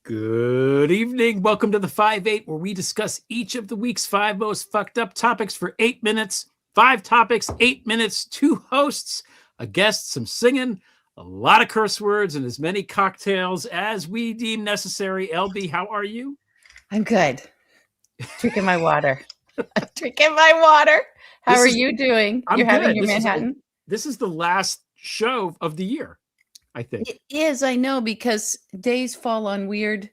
Good evening. Welcome to the 5-8, where we discuss each of the week's 5 most fucked up topics for 8 minutes. 5 topics, 8 minutes, 2 hosts, a guest, some singing, a lot of curse words, and as many cocktails as we deem necessary. LB, how are you? I'm good. Drinking my water. How are you doing? I'm You're having good. your Manhattan? This is the last show of the year, I think. It is, I know, because days fall on weird.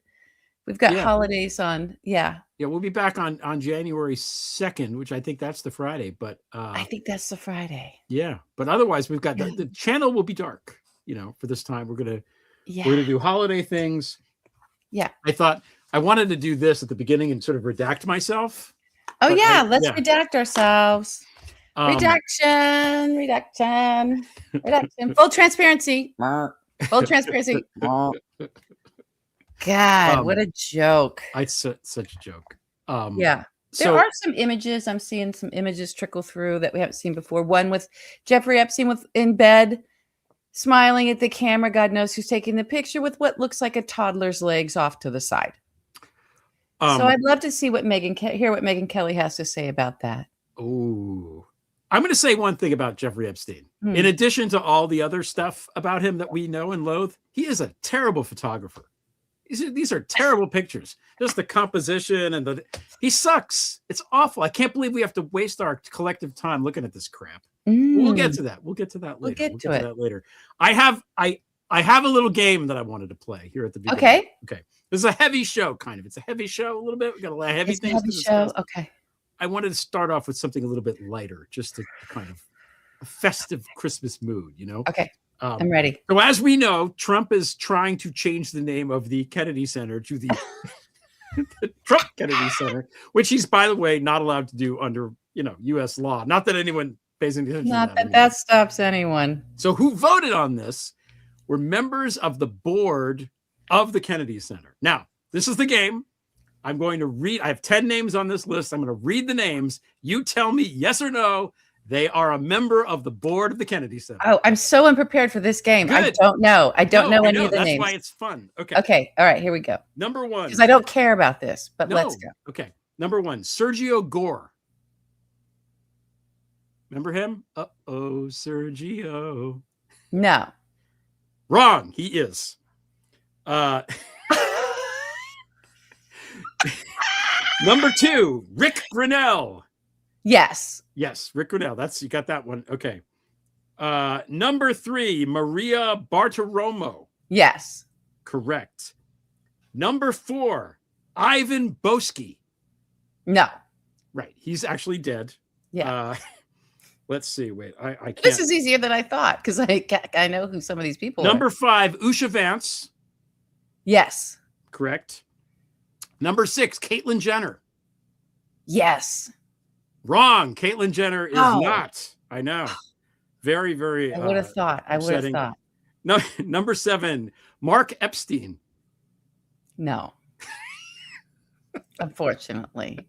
We've got holidays on. Yeah, we'll be back on January 2nd, which I think that's the Friday. But I think that's the Friday. Yeah, but otherwise we've got the channel will be dark. For this time we're gonna do holiday things. Yeah, I thought I wanted to do this at the beginning and sort of redact myself. Oh yeah, let's redact ourselves. Redaction. Full transparency. Full transparency. God, what a joke. It's such a joke. There are some images. I'm seeing some images trickle through that we haven't seen before. One with Jeffrey Epstein in bed, smiling at the camera. God knows who's taking the picture, with what looks like a toddler's legs off to the side. So I'd love to see hear what Megyn Kelly has to say about that. Oh, I'm going to say one thing about Jeffrey Epstein. In addition to all the other stuff about him that we know and loathe, he is a terrible photographer. These are terrible pictures. Just the composition and he sucks. It's awful. I can't believe we have to waste our collective time looking at this crap. We'll get to that. We'll get to that later. We'll get to that later. I have a little game that I wanted to play here at the beginning. Okay. This is a heavy show, kind of. It's a heavy show a little bit. We got a lot of heavy things to discuss. Okay. I wanted to start off with something a little bit lighter, just to kind of a festive Christmas mood, Okay. I'm ready. So as we know, Trump is trying to change the name of the Kennedy Center to the, the Trump Kennedy Center, which he's, by the way, not allowed to do under, U.S. law. Not that anyone pays any attention to that. Not that that stops anyone. So who voted on this were members of the board of the Kennedy Center. Now, this is the game. I'm going to read. I have 10 names on this list. I'm going to read the names. You tell me yes or no. They are a member of the board of the Kennedy Center. Oh, I'm so unprepared for this game. Good. I don't know. I don't know any of the names. names. That's why it's fun. Okay. Okay. All right. Here we go. Number 1. Because I don't care about this, but let's go. Okay. Number 1, Sergio Gore. Remember him? Uh-oh, Sergio. No. Wrong. He is. Number 2, Rick Grinnell. Yes, Rick Grinnell. You got that one. Okay. Number 3, Maria Bartiromo. Yes. Correct. Number 4, Ivan Boesky. No. Right. He's actually dead. Yeah. Let's see. Wait, I can't. This is easier than I thought, because I know who some of these people Number are. 5, Usha Vance. Yes. Correct. Number 6, Caitlyn Jenner. Yes. Wrong. Caitlyn Jenner is not. I know. Very, very. I would have thought. No. Number 7, Mark Epstein. No. Unfortunately.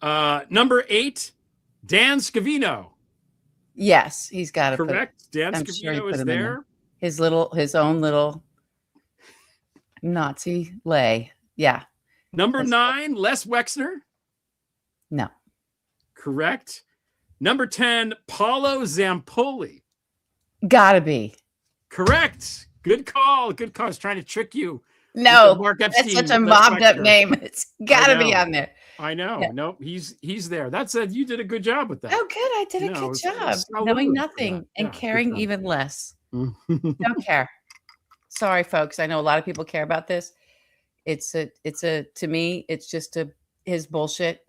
Number 8, Dan Scavino. Yes, he's got to. Correct. Dan Scavino is there. His own little Nazi lay. Yeah. Number 9, Les Wexner. No. Correct. Number 10, Paulo Zampoli. Gotta be. Correct. Good call. Good call. I was trying to trick you. No, Mark Epstein, that's such a mobbed up name. It's gotta be on there. I know. Yeah. No, he's there. That said, you did a good job with that. Oh, good. I did a good job. Knowing nothing and caring even less. Don't care. Sorry, folks. I know a lot of people care about this. To me, it's just his bullshit.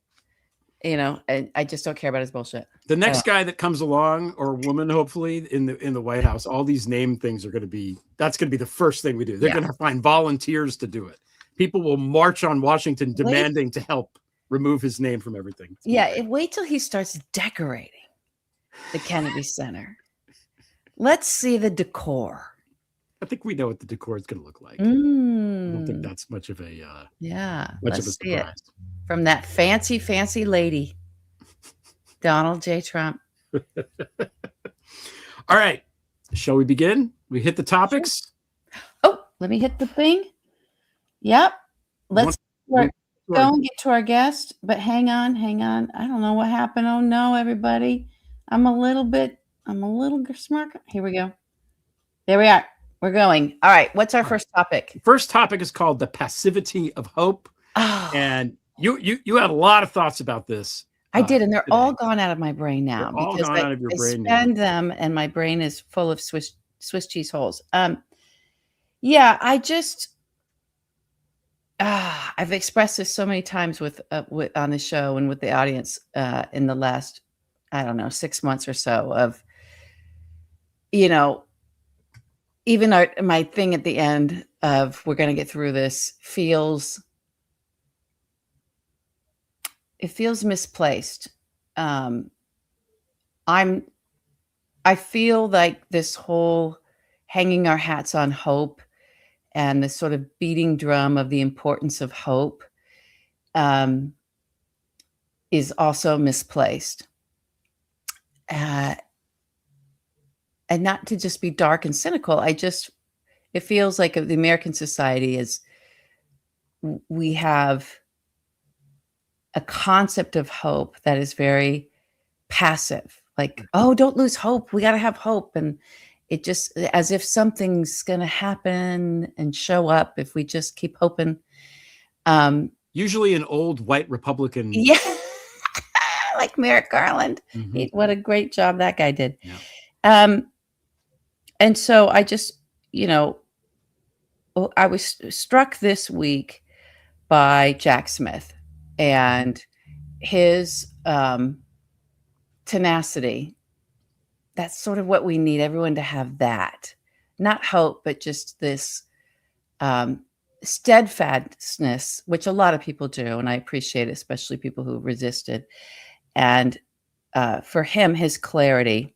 And I just don't care about his bullshit. The next guy that comes along, or woman, hopefully in the White House, all these name things are going to be. That's going to be the first thing we do. They're going to find volunteers to do it. People will march on Washington demanding to help remove his name from everything. Wait till he starts decorating the Kennedy Center. Let's see the decor. I think we know what the decor is going to look like. I don't think that's much of a much of a surprise. From that fancy lady, Donald J. Trump. All right. Shall we begin? We hit the topics. Sure. Oh, let me hit the thing. Yep. Let's go our- and get to our guest, but hang on. I don't know what happened. Oh no, everybody. I'm a little smart. Here we go. There we are. We're going. All right. What's our first topic? First topic is called the passivity of hope. Oh. And you had a lot of thoughts about this. I did, and they're today. all gone out of my brain now all because gone out of your brain spend now. them, and my brain is full of Swiss cheese holes. Yeah, I just I've expressed this so many times with on the show and with the audience in the last, I don't know, 6 months or so of, even my thing at the end of we're going to get through this feels misplaced. I feel like this whole hanging our hats on hope and the sort of beating drum of the importance of hope is also misplaced. And not to just be dark and cynical, it feels like the American society is, we have a concept of hope that is very passive. Like, oh, don't lose hope. We got to have hope. And it just as if something's going to happen and show up if we just keep hoping. Usually an old white Republican. Yeah. Like Merrick Garland. Mm-hmm. What a great job that guy did. Yeah. And so I just, I was struck this week by Jack Smith and his tenacity. That's sort of what we need, everyone to have that. Not hope, but just this steadfastness, which a lot of people do, and I appreciate it, especially people who resisted. And for him, his clarity.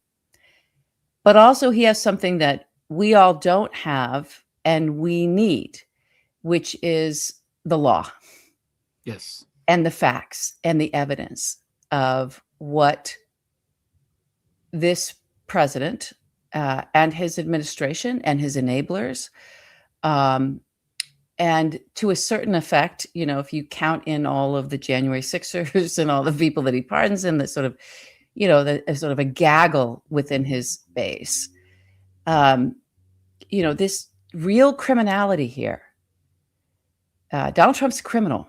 But also he has something that we all don't have and we need, which is the law. Yes. And the facts and the evidence of what this president and his administration and his enablers, and to a certain effect, if you count in all of the January 6ers and all the people that he pardons and the sort of, sort of a gaggle within his base, this real criminality here. Donald Trump's a criminal.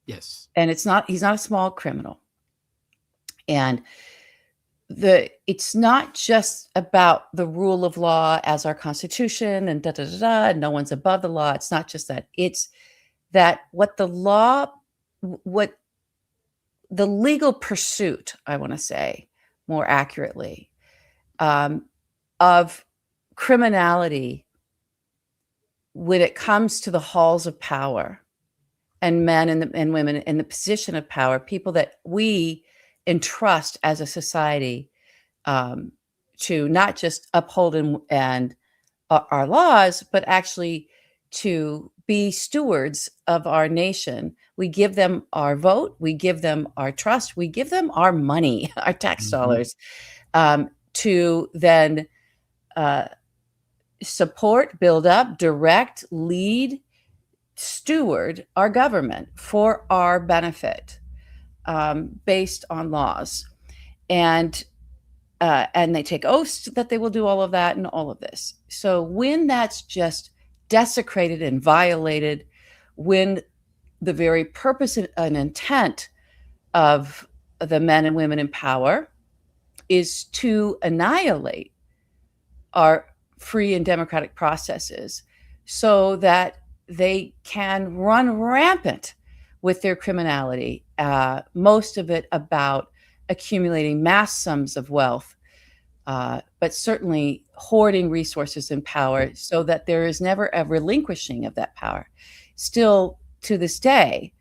Yes. And he's not a small criminal. And it's not just about the rule of law as our Constitution and no one's above the law. It's not just that. It's that what the legal pursuit, I want to say more accurately, of criminality when it comes to the halls of power and men and women in the position of power, people that we entrust as a society to not just uphold and our laws, but actually to be stewards of our nation. We give them our vote, we give them our trust, we give them our money, our tax dollars, to then support, build up, direct, lead, steward our government for our benefit, based on laws. And they take oaths that they will do all of that and all of this. So when that's just desecrated and violated, when the very purpose and intent of the men and women in power is to annihilate our free and democratic processes so that they can run rampant with their criminality, most of it about accumulating mass sums of wealth, but certainly hoarding resources and power so that there is never a relinquishing of that power. Still to this day,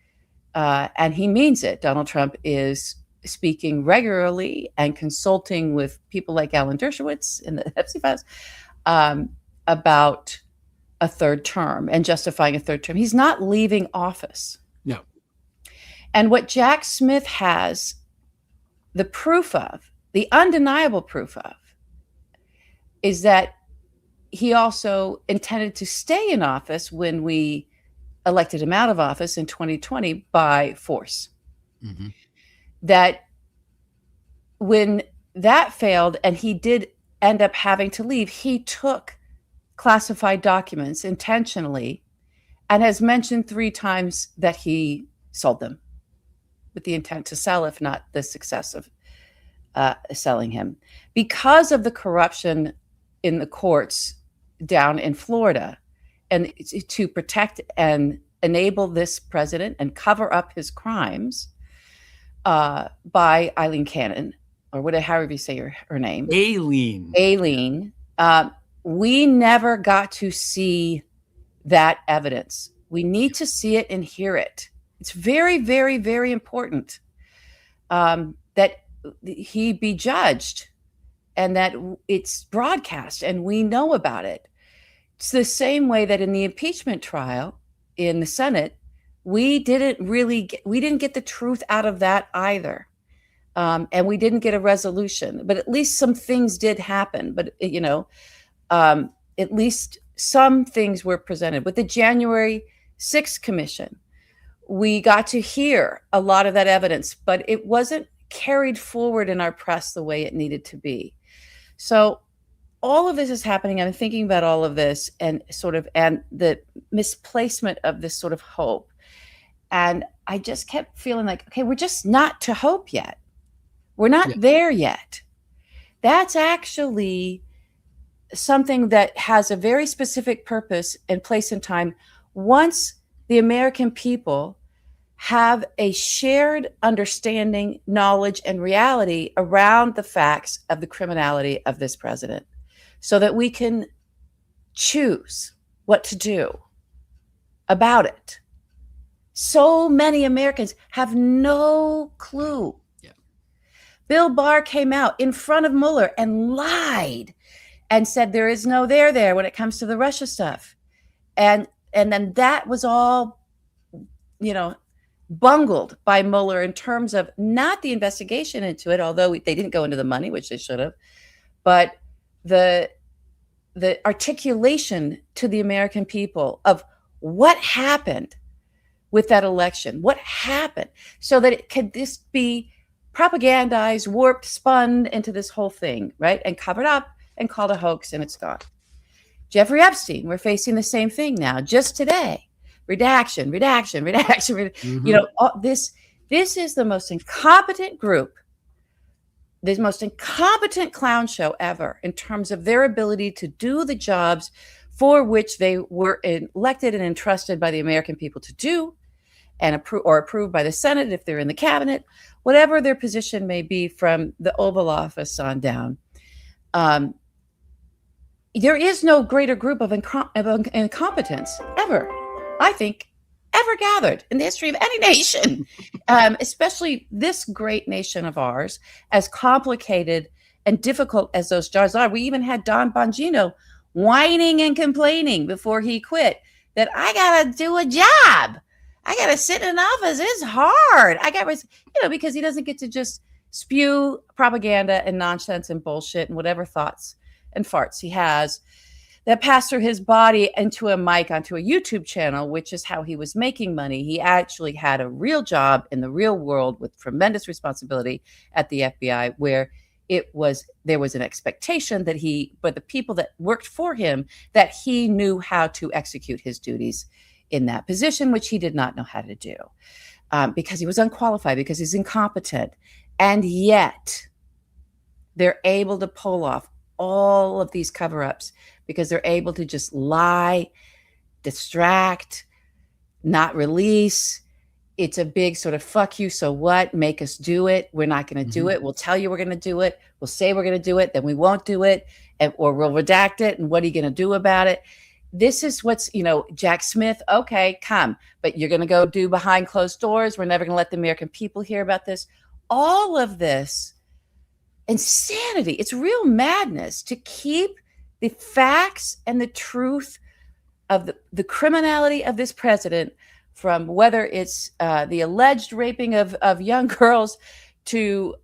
and he means it, Donald Trump is speaking regularly and consulting with people like Alan Dershowitz in the Pepsi files about a third term and justifying a third term. He's not leaving office. No. And what Jack Smith has the proof of, the undeniable proof of, is that he also intended to stay in office when we elected him out of office in 2020 by force. Mm-hmm. That when that failed and he did end up having to leave, he took classified documents intentionally and has mentioned 3 times that he sold them with the intent to sell, if not the success of selling him. Because of the corruption in the courts down in Florida, and to protect and enable this president and cover up his crimes by Eileen Cannon, or whatever, however you say her name. Aileen. We never got to see that evidence. We need to see it and hear it. It's very, very, very important that he be judged and that it's broadcast and we know about it. It's the same way that in the impeachment trial in the Senate, we didn't get the truth out of that either. And we didn't get a resolution, but at least some things did happen. But, at least some things were presented. With the January 6th Commission, we got to hear a lot of that evidence, but it wasn't carried forward in our press the way it needed to be. So all of this is happening. I'm thinking about all of this and the misplacement of this sort of hope. And I just kept feeling like, okay, we're just not to hope yet. We're not there yet. That's actually something that has a very specific purpose and place and time. Once the American people have a shared understanding, knowledge, and reality around the facts of the criminality of this president, so that we can choose what to do about it. So many Americans have no clue. Yeah. Bill Barr came out in front of Mueller and lied and said there is no there when it comes to the Russia stuff. And then that was all, bungled by Mueller in terms of not the investigation into it, although they didn't go into the money, which they should have, but the articulation to the American people of what happened with that election, what happened, so that it could just be propagandized, warped, spun into this whole thing, right? And covered up and called a hoax, and it's gone. Jeffrey Epstein, we're facing the same thing now, just today. Redaction. Mm-hmm. This is the most incompetent group, the most incompetent clown show ever in terms of their ability to do the jobs for which they were elected and entrusted by the American people to do, and approved by the Senate if they're in the cabinet, whatever their position may be from the Oval Office on down. There is no greater group of incompetence ever, I think, ever gathered in the history of any nation, especially this great nation of ours, as complicated and difficult as those jobs are. We even had Don Bongino whining and complaining before he quit that I got to do a job. I got to sit in an office. It's hard. Because he doesn't get to just spew propaganda and nonsense and bullshit and whatever thoughts and farts he has that pass through his body into a mic onto a YouTube channel, which is how he was making money. He actually had a real job in the real world with tremendous responsibility at the FBI, where there was an expectation that but the people that worked for him, that he knew how to execute his duties in that position, which he did not know how to do because he was unqualified, because he's incompetent. And yet they're able to pull off all of these cover-ups because they're able to just lie, distract, not release. It's a big sort of fuck you, so what? Make us do it. We're not going to do it. We'll tell you we're going to do it. We'll say we're going to do it, then we won't do it, or we'll redact it. And what are you going to do about it? This is what's, Jack Smith, okay, come, but you're going to go do behind closed doors. We're never going to let the American people hear about this. All of this insanity. It's real madness to keep the facts and the truth of the criminality of this president, from whether it's the alleged raping of young girls to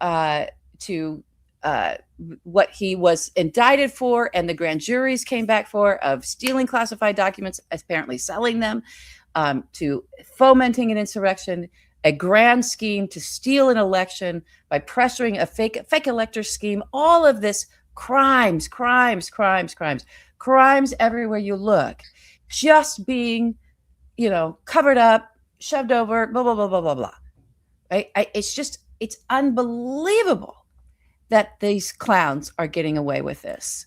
what he was indicted for and the grand juries came back for, of stealing classified documents, apparently selling them, to fomenting an insurrection, a grand scheme to steal an election by pressuring a fake elector scheme. All of this crimes everywhere you look, just being, covered up, shoved over, blah, blah, blah, blah, blah, blah. Right? It's unbelievable that these clowns are getting away with this.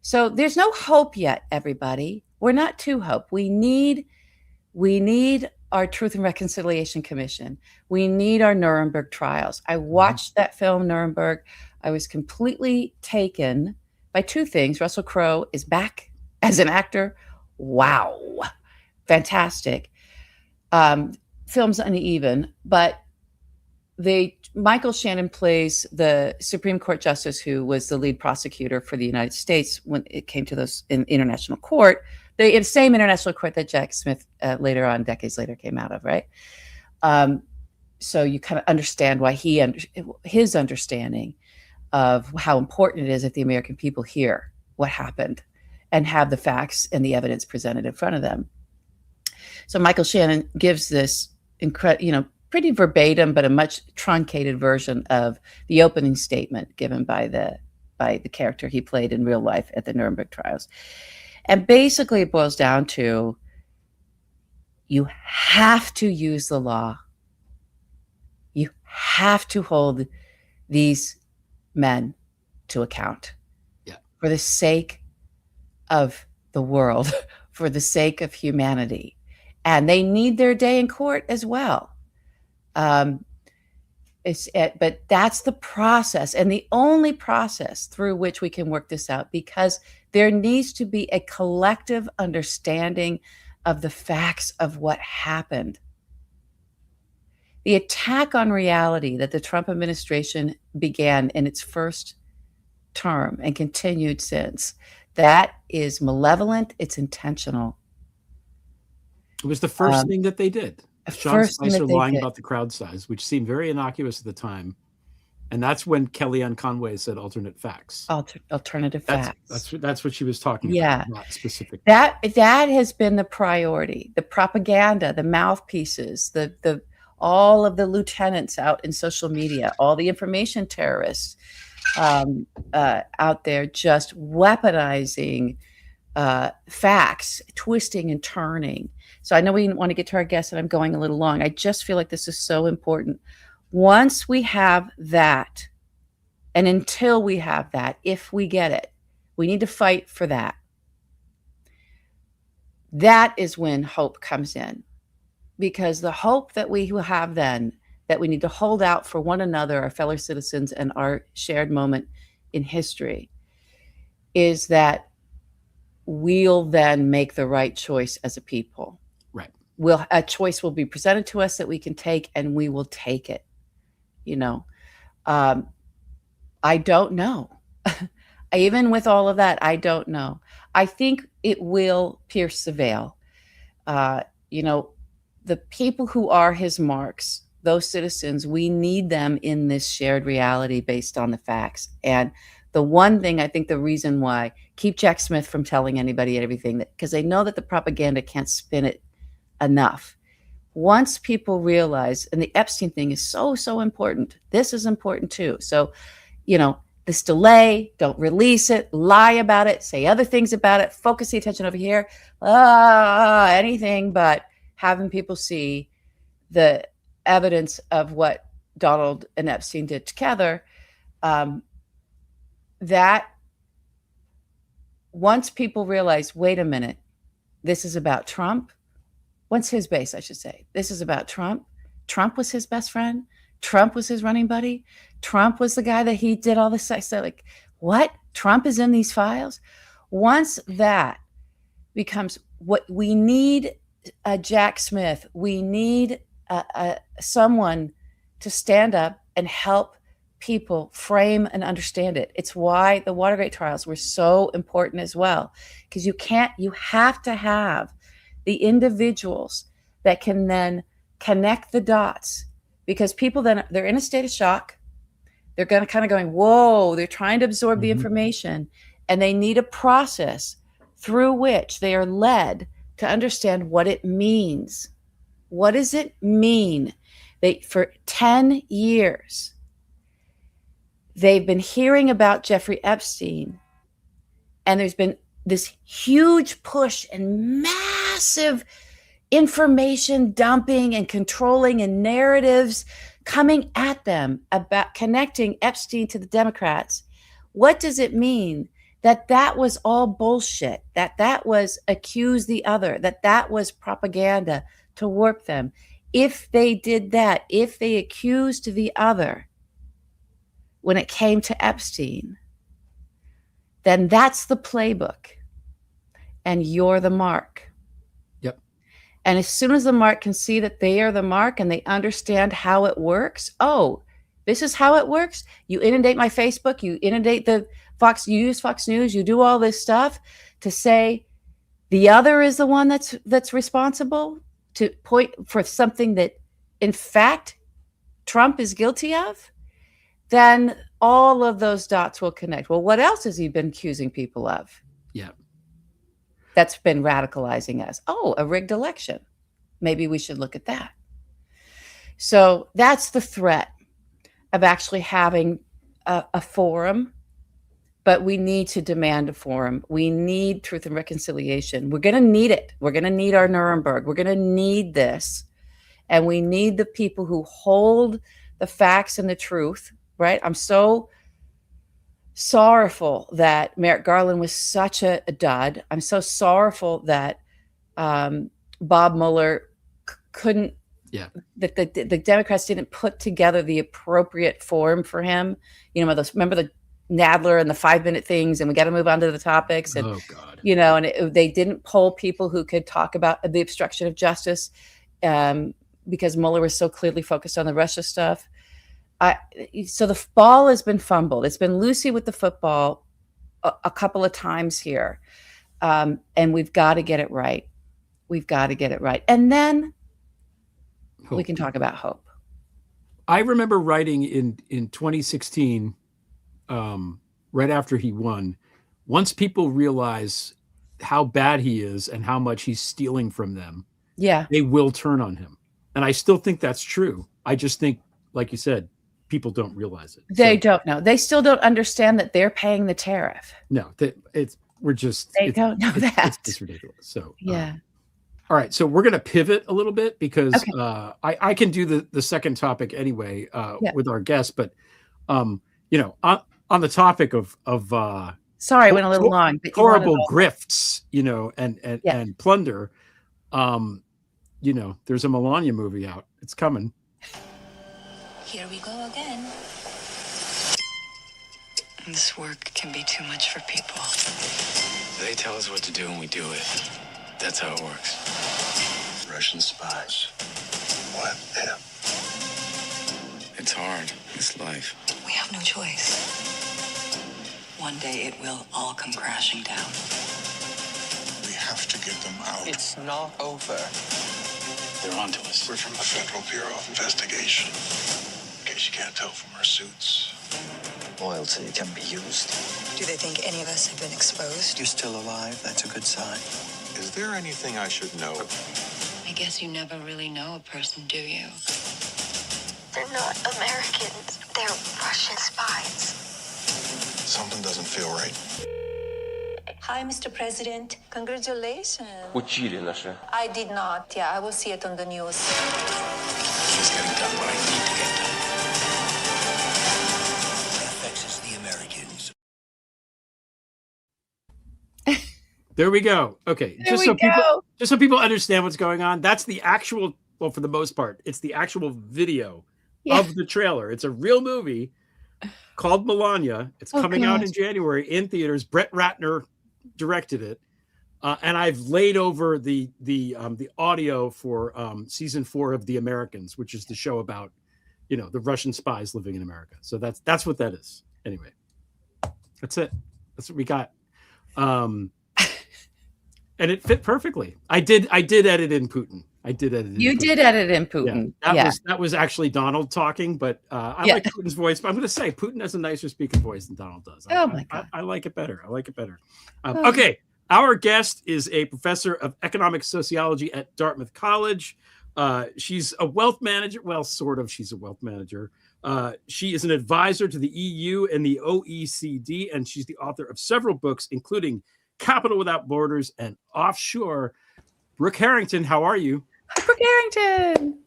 So there's no hope yet, everybody. We're not too hope. We need our Truth and Reconciliation Commission. We need our Nuremberg trials. I watched that film, Nuremberg. I was completely taken by two things. Russell Crowe is back as an actor. Wow. Fantastic. Film's uneven, but Michael Shannon plays the Supreme Court justice who was the lead prosecutor for the United States when it came to those in international court, the same international court that Jack Smith later on, decades later, came out of, right? So you kind of understand why his understanding of how important it is that the American people hear what happened and have the facts and the evidence presented in front of them. So Michael Shannon gives this pretty verbatim, but a much truncated version of the opening statement given by the character he played in real life at the Nuremberg trials. And basically it boils down to, you have to use the law. You have to hold these men to account for the sake of the world, for the sake of humanity. And they need their day in court as well. But that's the process, and the only process through which we can work this out, because there needs to be a collective understanding of the facts of what happened. The attack on reality that the Trump administration began in its first term and continued since, that is malevolent. It's intentional. It was the first thing that they did. Sean Spicer lying about the crowd size, which seemed very innocuous at the time. And that's when Kellyanne Conway said alternate facts. Alternative facts. That's what she was talking about, not specific. That has been the priority. The propaganda, the mouthpieces, the all of the lieutenants out in social media, all the information terrorists out there just weaponizing facts, twisting and turning. So I know we want to get to our guests, and I'm going a little long. I just feel like this is so important. Once we have that, and until we have that, if we get it, we need to fight for that. That is when hope comes in, because the hope that we will have then, that we need to hold out for one another, our fellow citizens, and our shared moment in history, is that we'll then make the right choice as a people. Right. A choice will be presented to us that we can take, and we will take it. I don't know. Even with all of that, I don't know. I think it will pierce the veil. The people who are his marks, those citizens, we need them in this shared reality based on the facts. And the one thing, I think the reason why, keep Jack Smith from telling anybody everything, because they know that the propaganda can't spin it enough. Once people realize, and the Epstein thing is so, so important. This is important too. So, this delay, don't release it, lie about it, say other things about it, focus the attention over here, anything but having people see the evidence of what Donald and Epstein did together. That once people realize, wait a minute, this is about Trump. What's his base, I should say? This is about Trump. Trump was his best friend. Trump was his running buddy. Trump was the guy that he did all this sex. Like, what? Trump is in these files? Once that becomes what we need, Jack Smith, we need someone to stand up and help people frame and understand it. It's why the Watergate trials were so important as well, because you have to have the individuals that can then connect the dots, because people then, they're in a state of shock. They're going to kind of going, whoa, they're trying to absorb the information, and they need a process through which they are led to understand what it means. What does it mean that for 10 years, they've been hearing about Jeffrey Epstein, and there's been this huge push and massive information dumping and controlling and narratives coming at them about connecting Epstein to the Democrats. What does it mean that was all bullshit, that was accuse the other, that was propaganda to warp them? If they did that, if they accused the other when it came to Epstein, then that's the playbook, and you're the mark. Yep. And as soon as the mark can see that they are the mark and they understand how it works, oh, this is how it works. You inundate my Facebook, you inundate the Fox, you use Fox News, you do all this stuff to say the other is the one that's responsible, to point for something that, in fact, Trump is guilty of, then all of those dots will connect. Well, what else has he been accusing people of? Yeah. That's been radicalizing us. Oh, a rigged election. Maybe we should look at that. So that's the threat of actually having a forum, but we need to demand a forum. We need truth and reconciliation. We're going to need it. We're going to need our Nuremberg. We're going to need this. And we need the people who hold the facts and the truth, right? I'm so sorrowful that Merrick Garland was such a dud. I'm so sorrowful that Bob Mueller couldn't, that the Democrats didn't put together the appropriate forum for him. You know, remember the Nadler and the 5-minute things, and we got to move on to the topics. And, oh God, you know, and they didn't poll people who could talk about the obstruction of justice because Mueller was so clearly focused on the Russia stuff. So the ball has been fumbled. It's been Lucy with the football a couple of times here. And we've got to get it right. We've got to get it right. And then hope. We can talk about hope. I remember writing in 2016, right after he won, once people realize how bad he is and how much he's stealing from them, they will turn on him. And I still think that's true. I just think, like you said, people don't realize it. They don't know. They still don't understand that they're paying the tariff. No, they don't know that. It's ridiculous. So yeah. All right, so we're going to pivot a little bit because I can do the second topic anyway with our guest, but you know, on the topic of sorry, I went a little long. But horrible grifts, you know, and plunder. You know, there's a Melania movie out. It's coming. Here we go again. This work can be too much for people. They tell us what to do and we do it. That's how it works. Russian spies. What if? It's hard. It's life. We have no choice. One day it will all come crashing down. We have to get them out. It's not over. They're onto us. We're from the Federal Bureau of Investigation. In case you can't tell from our suits. Loyalty can be used. Do they think any of us have been exposed? You're still alive. That's a good sign. Is there anything I should know? I guess you never really know a person, do you? They're not Americans. They're Russian spies. Something doesn't feel right. Hi, Mr. President. Congratulations. Учили наши. I did not. Yeah, I will see it on the news. Just getting done what I need to get done. That vexes the Americans. There we go. Okay, just so people understand what's going on. That's the actual. Well, for the most part, it's the actual video of the trailer. It's a real movie called Melania. It's coming out in January in theaters. Brett Ratner directed it, and I've laid over the audio for season 4 of The Americans, which is the show about, you know, the Russian spies living in America. So that's what that is. Anyway, that's it. That's what we got. And it fit perfectly. I did edit in Putin. You did edit in Putin. Yeah, that was actually Donald talking, but I like Putin's voice. But I'm going to say Putin has a nicer speaking voice than Donald does. Oh my God. I like it better. Okay. Our guest is a professor of economic sociology at Dartmouth College. She's a wealth manager. Well, sort of. She's a wealth manager. She is an advisor to the EU and the OECD, and she's the author of several books, including Capital Without Borders and Offshore. Brooke Harrington, how are you? Hi, Brooke Harrington.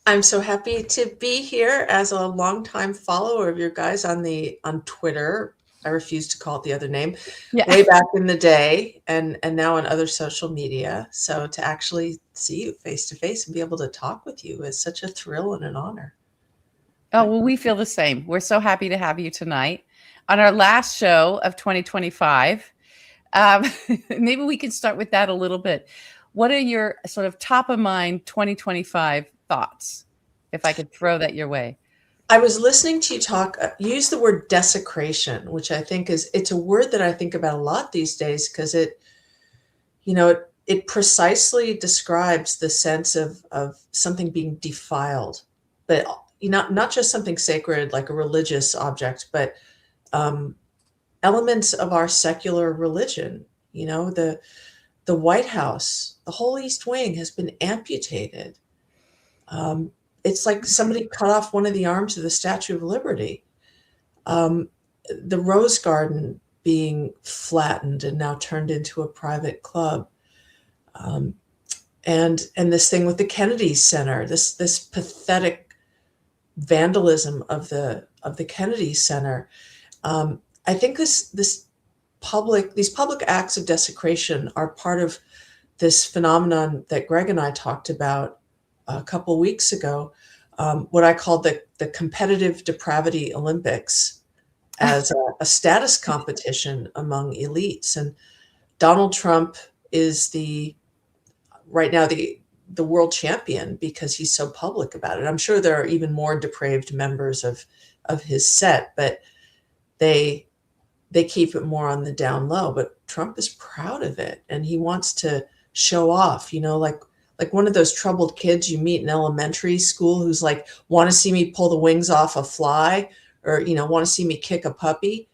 I'm so happy to be here as a longtime follower of your guys on Twitter. I refuse to call it the other name. Yeah. Way back in the day, and now on other social media. So to actually see you face to face and be able to talk with you is such a thrill and an honor. Oh, well, we feel the same. We're so happy to have you tonight on our last show of 2025. Maybe we can start with that a little bit. What are your sort of top of mind 2025 thoughts, if I could throw that your way? I was listening to you talk, use the word desecration, which I think it's a word that I think about a lot these days because it precisely describes the sense of something being defiled, but not just something sacred like a religious object, but elements of our secular religion. The White House, the whole East Wing has been amputated. It's like somebody cut off one of the arms of the Statue of Liberty. The Rose Garden being flattened and now turned into a private club. And this thing with the Kennedy Center, this pathetic vandalism of the Kennedy Center. I think these public acts of desecration are part of this phenomenon that Greg and I talked about a couple weeks ago, what I called the competitive depravity Olympics as a status competition among elites. And Donald Trump is right now the world champion because he's so public about it. I'm sure there are even more depraved members of his set, but they keep it more on the down low. But Trump is proud of it, and he wants to show off, like one of those troubled kids you meet in elementary school who's like, want to see me pull the wings off a fly, or, want to see me kick a puppy.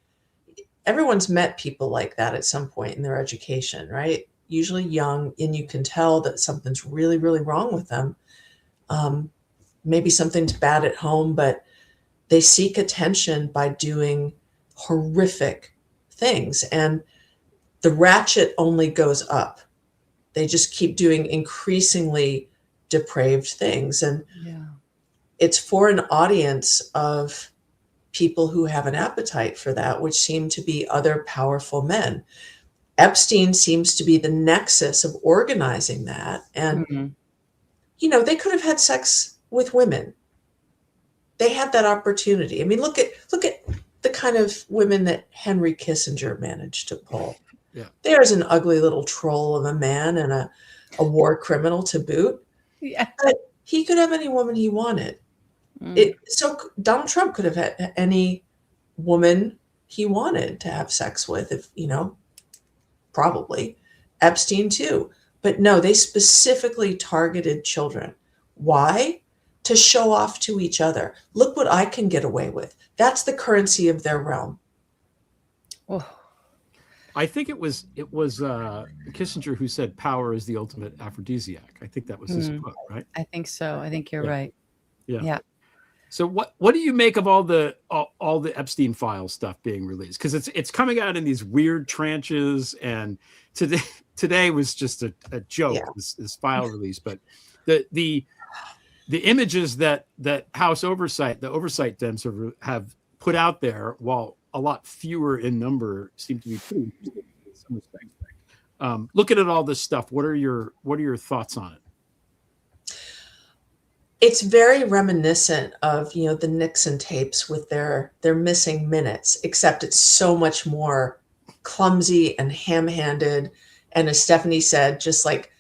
Everyone's met people like that at some point in their education, right? Usually young, and you can tell that something's really, really wrong with them. Maybe something's bad at home, but they seek attention by doing horrific things. And the ratchet only goes up. They just keep doing increasingly depraved things. And it's for an audience of people who have an appetite for that, which seem to be other powerful men. Epstein seems to be the nexus of organizing that. And, they could have had sex with women. They had that opportunity. I mean, look at the kind of women that Henry Kissinger managed to pull. Yeah. There's an ugly little troll of a man and a war criminal to boot. Yeah. But he could have any woman he wanted. So Donald Trump could have had any woman he wanted to have sex with, if probably. Epstein too. But no, they specifically targeted children. Why? To show off to each other. Look what I can get away with. That's the currency of their realm. Oh. I think it was Kissinger who said power is the ultimate aphrodisiac. I think that was his quote, right? I think so. I think you're right. Yeah. So what do you make of all the Epstein file stuff being released? Because it's coming out in these weird tranches, and today was just a joke. This file release, but the images that House oversight, the oversight Dems have put out there, while a lot fewer in number, seem to be pretty interesting in some respects. Looking at all this stuff, what are your thoughts on it? It's very reminiscent of the Nixon tapes with their missing minutes, except it's so much more clumsy and ham-handed, and as Stephanie said, just like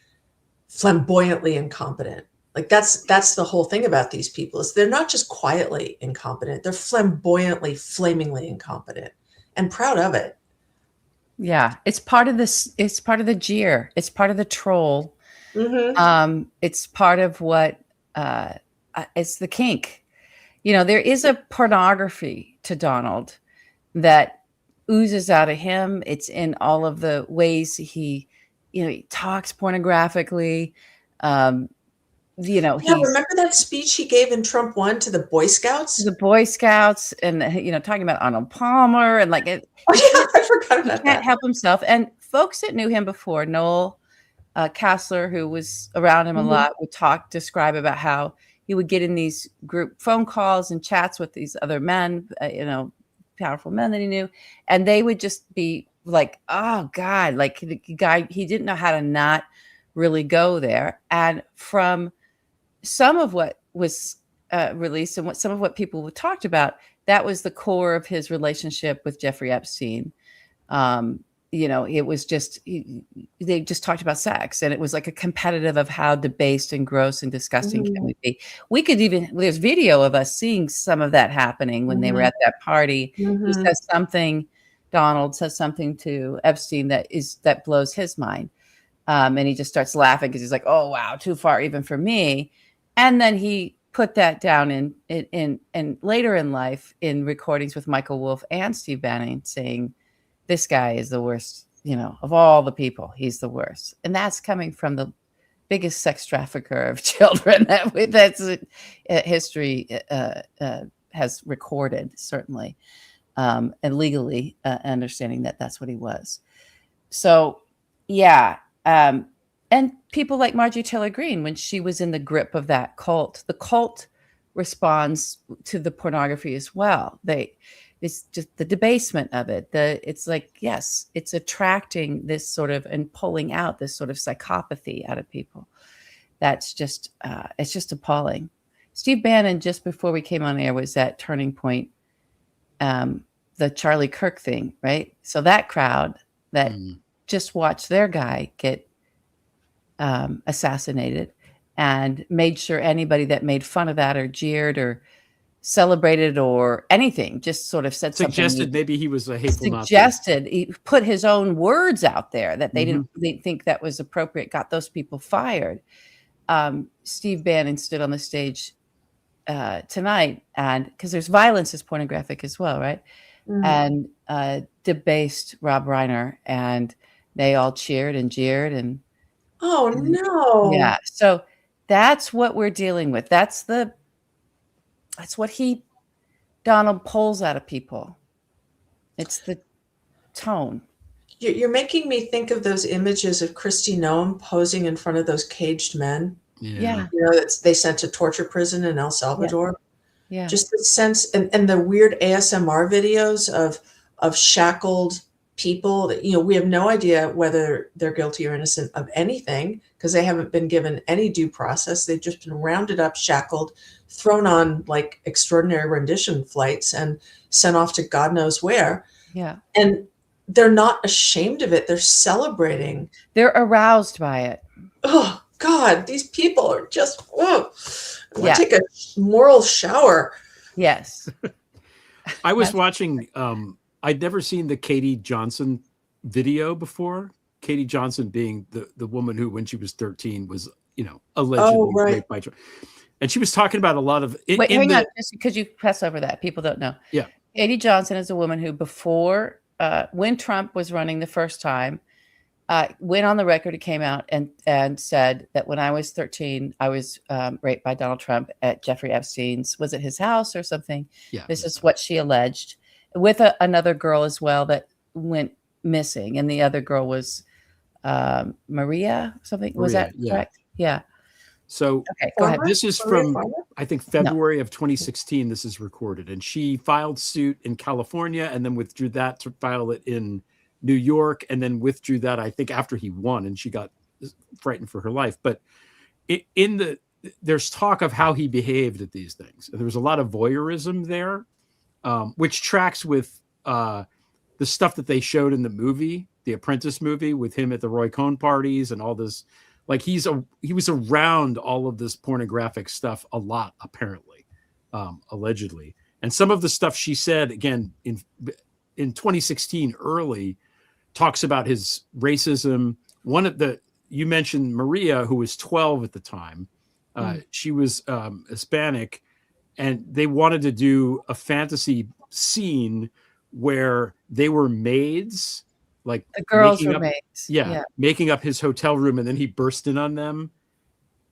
flamboyantly incompetent. Like that's the whole thing about these people, is they're not just quietly incompetent, they're flamboyantly, flamingly incompetent and proud of it. Yeah, it's part of this. It's part of the jeer. It's part of the troll. It's part of what it's the kink. There is a pornography to Donald that oozes out of him. It's in all of the ways he talks pornographically. Yeah, remember that speech he gave in Trump 1 to the Boy Scouts? The Boy Scouts, and talking about Arnold Palmer, and like it. Oh yeah, I forgot about He can't that. help himself. And folks that knew him before, Noel Kassler, who was around him a lot, would describe about how he would get in these group phone calls and chats with these other men, powerful men that he knew, and they would just be like, "Oh God!" Like the guy, he didn't know how to not really go there. And from some of what was released and some of what people talked about, that was the core of his relationship with Jeffrey Epstein. It was just they just talked about sex, and it was like a competitive of how debased and gross and disgusting can we be. We could there's video of us seeing some of that happening when they were at that party. He says something, Donald says something to Epstein that blows his mind. And he just starts laughing because he's like, "Oh wow, too far even for me." And then he put that down in later in life in recordings with Michael Wolff and Steve Bannon, saying, "This guy is the worst, of all the people, he's the worst." And that's coming from the biggest sex trafficker of children that's history has recorded, certainly, and legally understanding that that's what he was. So, yeah. And people like Marjorie Taylor Greene, when she was in the grip of that cult, the cult responds to the pornography as well. It's just the debasement of it. It's like, yes, it's attracting this sort of and pulling out this sort of psychopathy out of people. That's just, it's just appalling. Steve Bannon, just before we came on air, was that turning point, the Charlie Kirk thing, right? So that crowd that just watched their guy get assassinated and made sure anybody that made fun of that or jeered or celebrated or anything just sort of said suggested maybe he was a hateful Nazi. He put his own words out there that they didn't think that was appropriate, got those people fired. Steve Bannon stood on the stage tonight, and because there's violence is pornographic as well, right? And debased Rob Reiner, and they all cheered and jeered and oh no. Yeah. So that's what we're dealing with. That's what Donald pulls out of people. It's the tone. You're making me think of those images of Kristi Noem posing in front of those caged men. Yeah. That they sent to torture prison in El Salvador. Yeah. Just the sense and the weird ASMR videos of shackled people that, we have no idea whether they're guilty or innocent of anything because they haven't been given any due process. They've just been rounded up, shackled, thrown on like extraordinary rendition flights and sent off to God knows where. Yeah. And they're not ashamed of it. They're celebrating. They're aroused by it. Oh God, these people are just, take a moral shower. Yes. I was watching, I'd never seen the Katie Johnson video before. Katie Johnson being the woman who, when she was 13, was, allegedly raped by Trump. And she was talking about a lot of... Wait, hang on, just because you press over that. People don't know. Yeah. Katie Johnson is a woman who before, when Trump was running the first time, went on the record, it came out and said that when I was 13, I was raped by Donald Trump at Jeffrey Epstein's, was it his house or something? Yeah. This is what she alleged. With another girl as well that went missing. And the other girl was Maria something. Was that correct? Yeah. So okay, go ahead. This is from, I think, February of 2016. This is recorded. And she filed suit in California and then withdrew that to file it in New York, and then withdrew that, I think, after he won, and she got frightened for her life. But there's talk of how he behaved at these things. And there was a lot of voyeurism there, which tracks with the stuff that they showed in the movie, the Apprentice movie, with him at the Roy Cohn parties and all this. Like he was around all of this pornographic stuff a lot, apparently, allegedly. And some of the stuff she said, again, in 2016 early, talks about his racism. You mentioned Maria, who was 12 at the time. She was Hispanic, and they wanted to do a fantasy scene where they were maids, like The girls making were up, maids. making up his hotel room, and then he burst in on them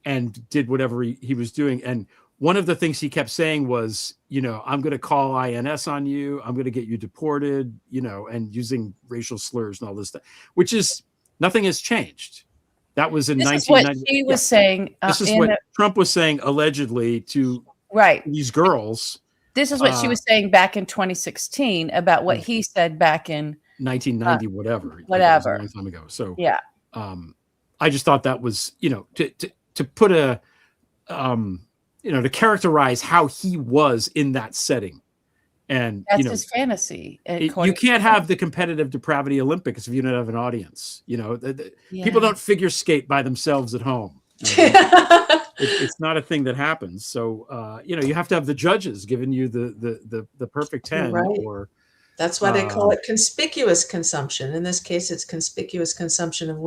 and did whatever he was doing. And one of the things he kept saying was, I'm going to call INS on you. I'm going to get you deported, and using racial slurs and all this stuff, which is nothing has changed. That was in 1990. This is what she was saying. This is what Trump was saying allegedly to these girls. This is what she was saying back in 2016 about what he said back in 1990, whatever. Whatever. A long time ago. So yeah. I just thought that was, to put a, to characterize how he was in that setting. And that's his fantasy. You can't have the competitive depravity Olympics if you don't have an audience. People don't figure skate by themselves at home. It's not a thing that happens. So you have to have the judges giving you the perfect 10. Right. Or that's why they call it conspicuous consumption. In this case, it's conspicuous consumption of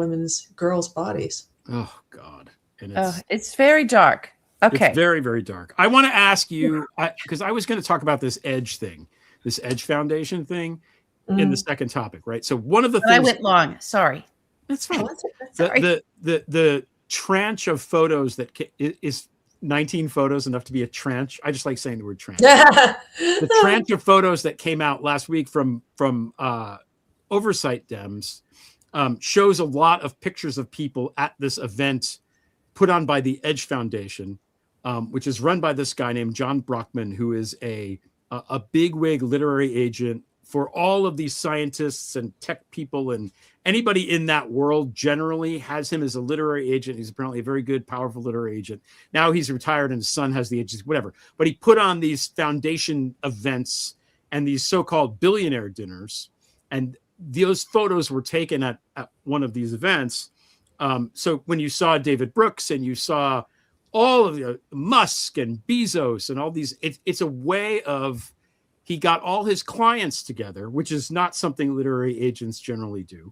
girls' bodies. Oh God. And it's very dark. Okay. It's very, very dark. I want to ask you, because I was going to talk about this Edge thing, this Edge Foundation thing in the second topic, right? So one of the things I went long. Sorry. That's fine. Sorry. The tranche of photos that is 19 photos enough to be a tranche. I just like saying the word tranche. The tranche of photos that came out last week from Oversight Dems shows a lot of pictures of people at this event put on by the Edge Foundation, which is run by this guy named John Brockman, who is a bigwig literary agent for all of these scientists and tech people, and anybody in that world generally has him as a literary agent. He's apparently a very good, powerful literary agent. Now he's retired and his son has the agency, whatever. But he put on these foundation events and these so-called billionaire dinners. And those photos were taken at one of these events. So when you saw David Brooks and you saw all of the Musk and Bezos and all these, it's a way of, he got all his clients together, which is not something literary agents generally do.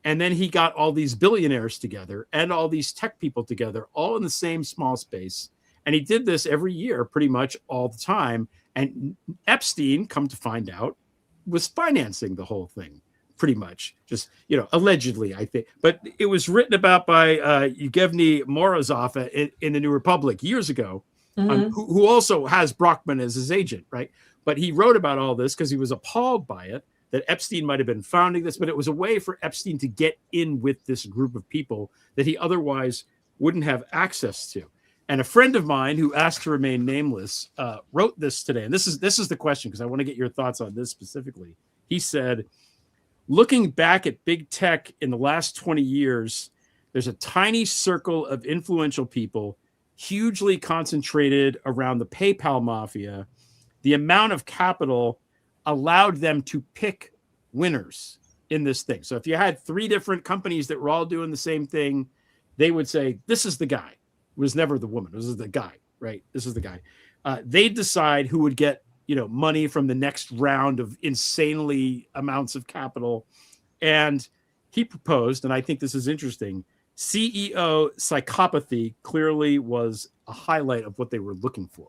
And then he got all these billionaires together and all these tech people together, all in the same small space. And he did this every year, pretty much all the time. And Epstein, come to find out, was financing the whole thing, pretty much. Just, allegedly, I think. But it was written about by Yevgeny Morozov in the New Republic years ago, who also has Brockman as his agent, right? But he wrote about all this because he was appalled by it, that Epstein might have been founding this, but it was a way for Epstein to get in with this group of people that he otherwise wouldn't have access to. And a friend of mine who asked to remain nameless wrote this today. And this is the question, because I want to get your thoughts on this specifically. He said, looking back at big tech in the last 20 years, there's a tiny circle of influential people, hugely concentrated around the PayPal mafia. The amount of capital allowed them to pick winners in this thing. So if you had 3 different companies that were all doing the same thing, they would say, this is the guy. It was never the woman. This is the guy, right? This is the guy. They'd decide who would get, money from the next round of insanely amounts of capital. And he proposed, and I think this is interesting, CEO psychopathy clearly was a highlight of what they were looking for.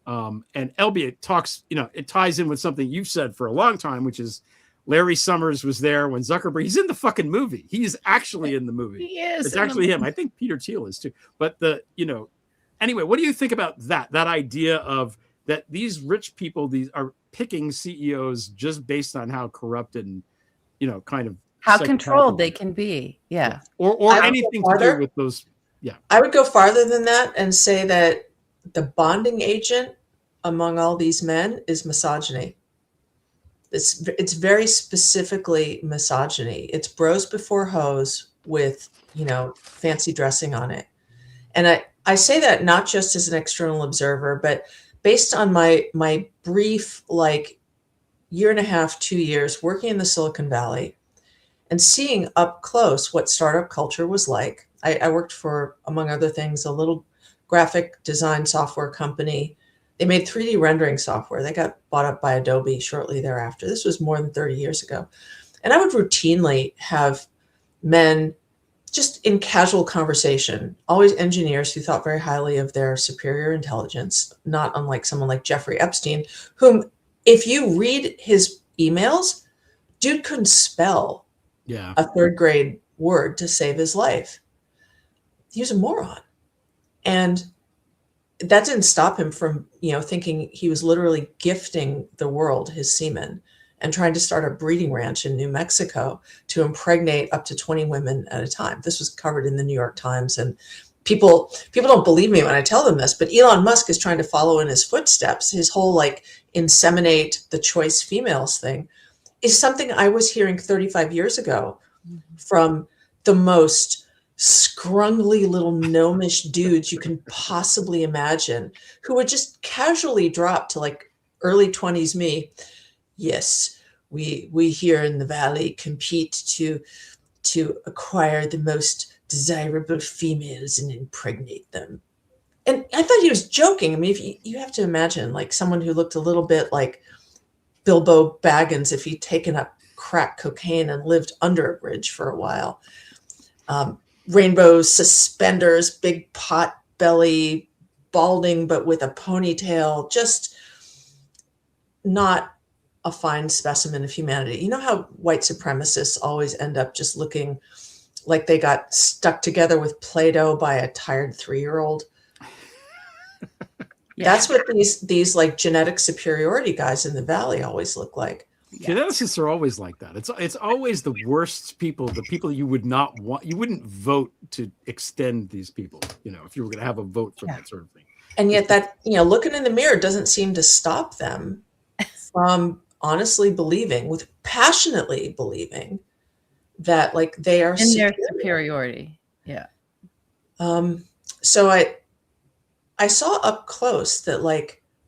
And LB, it talks, it ties in with something you've said for a long time, which is Larry Summers was there when Zuckerberg, he's in the fucking movie. He's actually in the movie. He is. It's actually him. I think Peter Thiel is too. But anyway, what do you think about that idea of that these rich people, these are picking CEOs just based on how corrupt and, kind of how controlled they can be. Yeah. Or anything to do with those. Yeah. I would go farther than that and say that the bonding agent among all these men is misogyny. It's very specifically misogyny. It's bros before hoes with, fancy dressing on it. And I say that not just as an external observer, but based on my brief, year and a half, 2 years working in the Silicon Valley and seeing up close what startup culture was like. I worked for, among other things, a little graphic design software company. They made 3D rendering software. They got bought up by Adobe shortly thereafter. This was more than 30 years ago. And I would routinely have men just in casual conversation, always engineers who thought very highly of their superior intelligence, not unlike someone like Jeffrey Epstein, whom if you read his emails. Dude couldn't spell Yeah. a third grade word to save his life. He was a moron. And that didn't stop him from, thinking he was literally gifting the world his semen and trying to start a breeding ranch in New Mexico to impregnate up to 20 women at a time. This was covered in the New York Times, and people don't believe me when I tell them this, but Elon Musk is trying to follow in his footsteps. His whole inseminate the choice females thing is something I was hearing 35 years ago from the most scrungly little gnomish dudes you can possibly imagine, who would just casually drop to early 20s me. Yes, we here in the Valley compete to acquire the most desirable females and impregnate them. And I thought he was joking. I mean, if you have to imagine someone who looked a little bit like Bilbo Baggins if he'd taken up crack cocaine and lived under a bridge for a while. Rainbow suspenders, big pot belly, balding but with a ponytail, just not a fine specimen of humanity. You know how white supremacists always end up just looking like they got stuck together with Play-Doh by a tired 3-year-old? Yeah. That's what these genetic superiority guys in the Valley always look like. Geneticists are always like that. It's always the worst people, the people you would not want. You wouldn't vote to extend these people, if you were going to have a vote for that sort of thing. And yet that, looking in the mirror doesn't seem to stop them from honestly believing, passionately believing that they are in their superiority. Yeah. So I saw up close that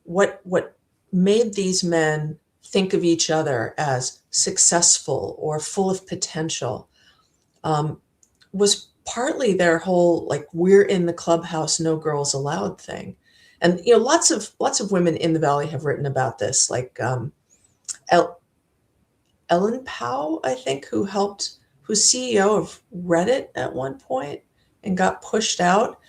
what made these men think of each other as successful or full of potential was partly their whole we're in the clubhouse, no girls allowed thing. And lots of women in the Valley have written about this, Ellen Pao, I think, who's CEO of Reddit at one point and got pushed out.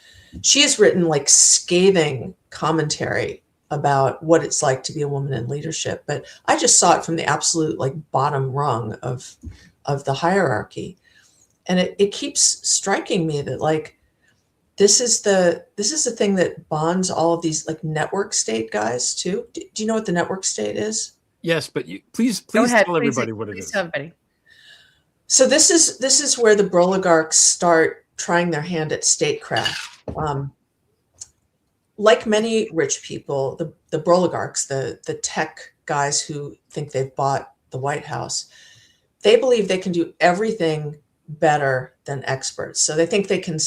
She has written scathing commentary about what it's like to be a woman in leadership. But I just saw it from the absolute bottom rung of the hierarchy. And it keeps striking me that this is the thing that bonds all of these network state guys too. Do you know what the network state is? Yes, but please tell everybody what it is. So this is where the broligarchs start trying their hand at statecraft. Like many rich people, the broligarchs, the tech guys who think they've bought the White House, they believe they can do everything better than experts. So they think they can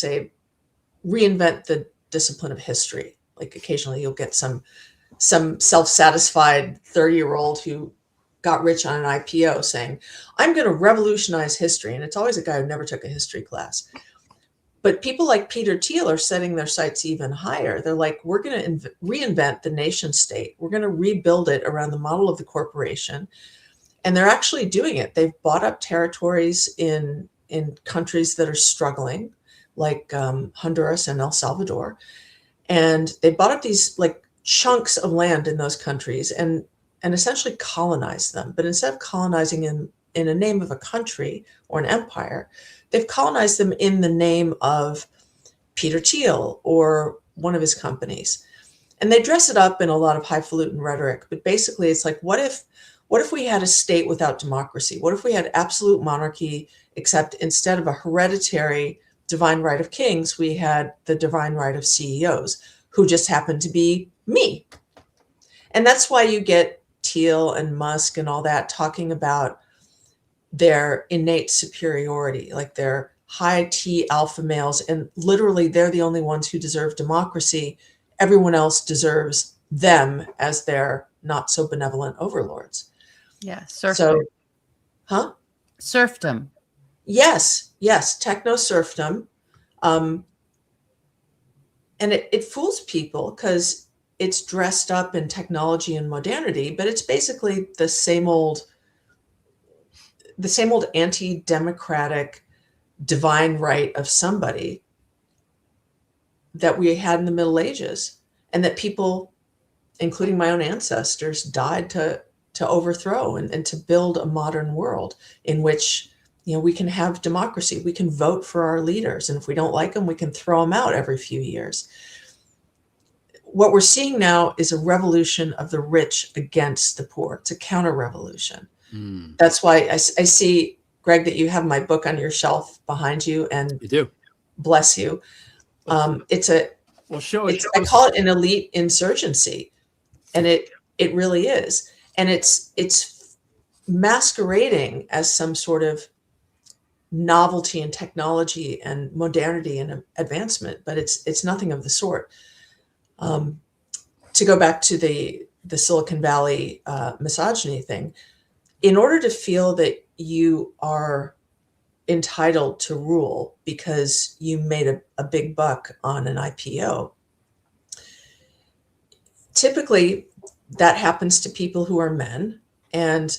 reinvent the discipline of history. Occasionally you'll get some self-satisfied 30-year-old who got rich on an IPO saying, I'm going to revolutionize history. And it's always a guy who never took a history class. But people like Peter Thiel are setting their sights even higher. They're we're going to reinvent the nation state. We're going to rebuild it around the model of the corporation. And they're actually doing it. They've bought up territories in countries that are struggling, like Honduras and El Salvador. And they bought up these chunks of land in those countries and essentially colonized them. But instead of colonizing in a name of a country or an empire, they've colonized them in the name of Peter Thiel or one of his companies. And they dress it up in a lot of highfalutin rhetoric. But basically, it's what if we had a state without democracy? What if we had absolute monarchy, except instead of a hereditary divine right of kings, we had the divine right of CEOs, who just happen to be me? And that's why you get Thiel and Musk and all that talking about their innate superiority, they're high T alpha males, and literally they're the only ones who deserve democracy. Everyone else deserves them as their not so benevolent overlords. Yeah, serfdom. Serfdom. Yes, techno serfdom. And it fools people because it's dressed up in technology and modernity, but it's basically the same old anti-democratic divine right of somebody that we had in the Middle Ages, and that people, including my own ancestors, died to to overthrow and to build a modern world in which, we can have democracy. We can vote for our leaders. And if we don't like them, we can throw them out every few years. What we're seeing now is a revolution of the rich against the poor. It's a counter-revolution. That's why I see, Greg, that you have my book on your shelf behind you, and You do. bless you. It's a, Well, show it. I call it an elite insurgency, and it really is. And it's masquerading as some sort of novelty and technology and modernity and advancement, but it's nothing of the sort. To go back to the Silicon Valley misogyny thing, in order to feel that you are entitled to rule because you made a big buck on an IPO, typically that happens to people who are men. And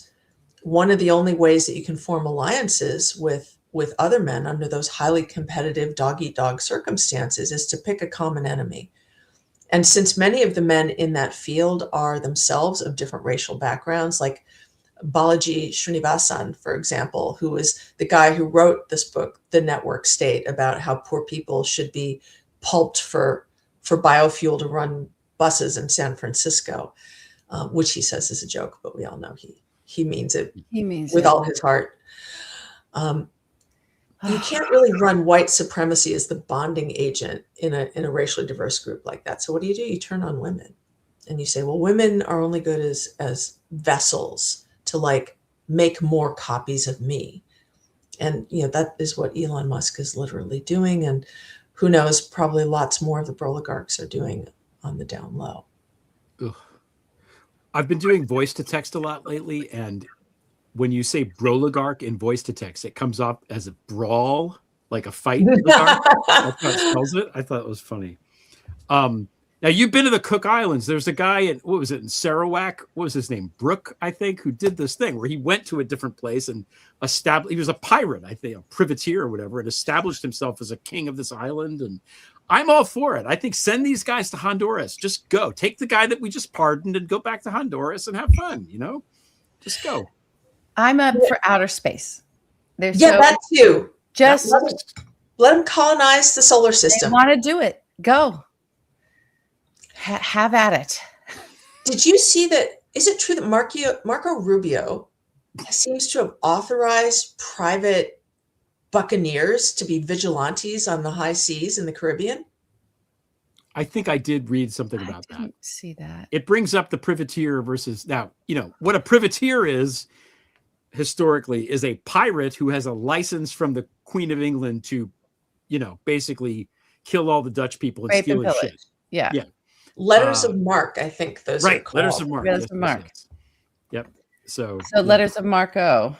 one of the only ways that you can form alliances with other men under those highly competitive dog-eat-dog circumstances is to pick a common enemy. And since many of the men in that field are themselves of different racial backgrounds, like Balaji Srinivasan, for example, who is the guy who wrote this book, The Network State, about how poor people should be pulped for biofuel to run buses in San Francisco, which he says is a joke, but we all know he means it. He means with it. all his heart. You can't really run white supremacy as the bonding agent in a racially diverse group like that. So what do? You turn on women, and you say, well, women are only good as vessels to like make more copies of me. And that is what Elon Musk is literally doing, and who knows, probably lots more of the oligarchs are doing on the down low. Ugh. I've been doing voice to text a lot lately, and when you say broligarch in voice to text, it comes off as a brawl, like a fight. That's how it spells it. I thought it was funny. Now you've been to the Cook Islands. There's a guy in in Sarawak? What was his name? Brooke, I think, who did this thing where he went to a different place and established. He was a pirate, I think, a privateer or whatever, and established himself as a king of this island. And I'm all for it. I think send these guys to Honduras. Just go. Take the guy that we just pardoned and go back to Honduras and have fun. Just go. I'm up for outer space. That too. Just let them colonize the solar system. They want to do it. Go. Have at it. Did you see that? Is it true that Marco Rubio seems to have authorized private buccaneers to be vigilantes on the high seas in the Caribbean? I think I did read something about that. I didn't see that. It brings up the privateer versus now, what a privateer is historically is a pirate who has a license from the Queen of England to, basically kill all the Dutch people and steal his shit. Yeah. Letters of marque, I think those are called. Letters of marque. Letters of marque. Yes. Yep. So letters of Marco.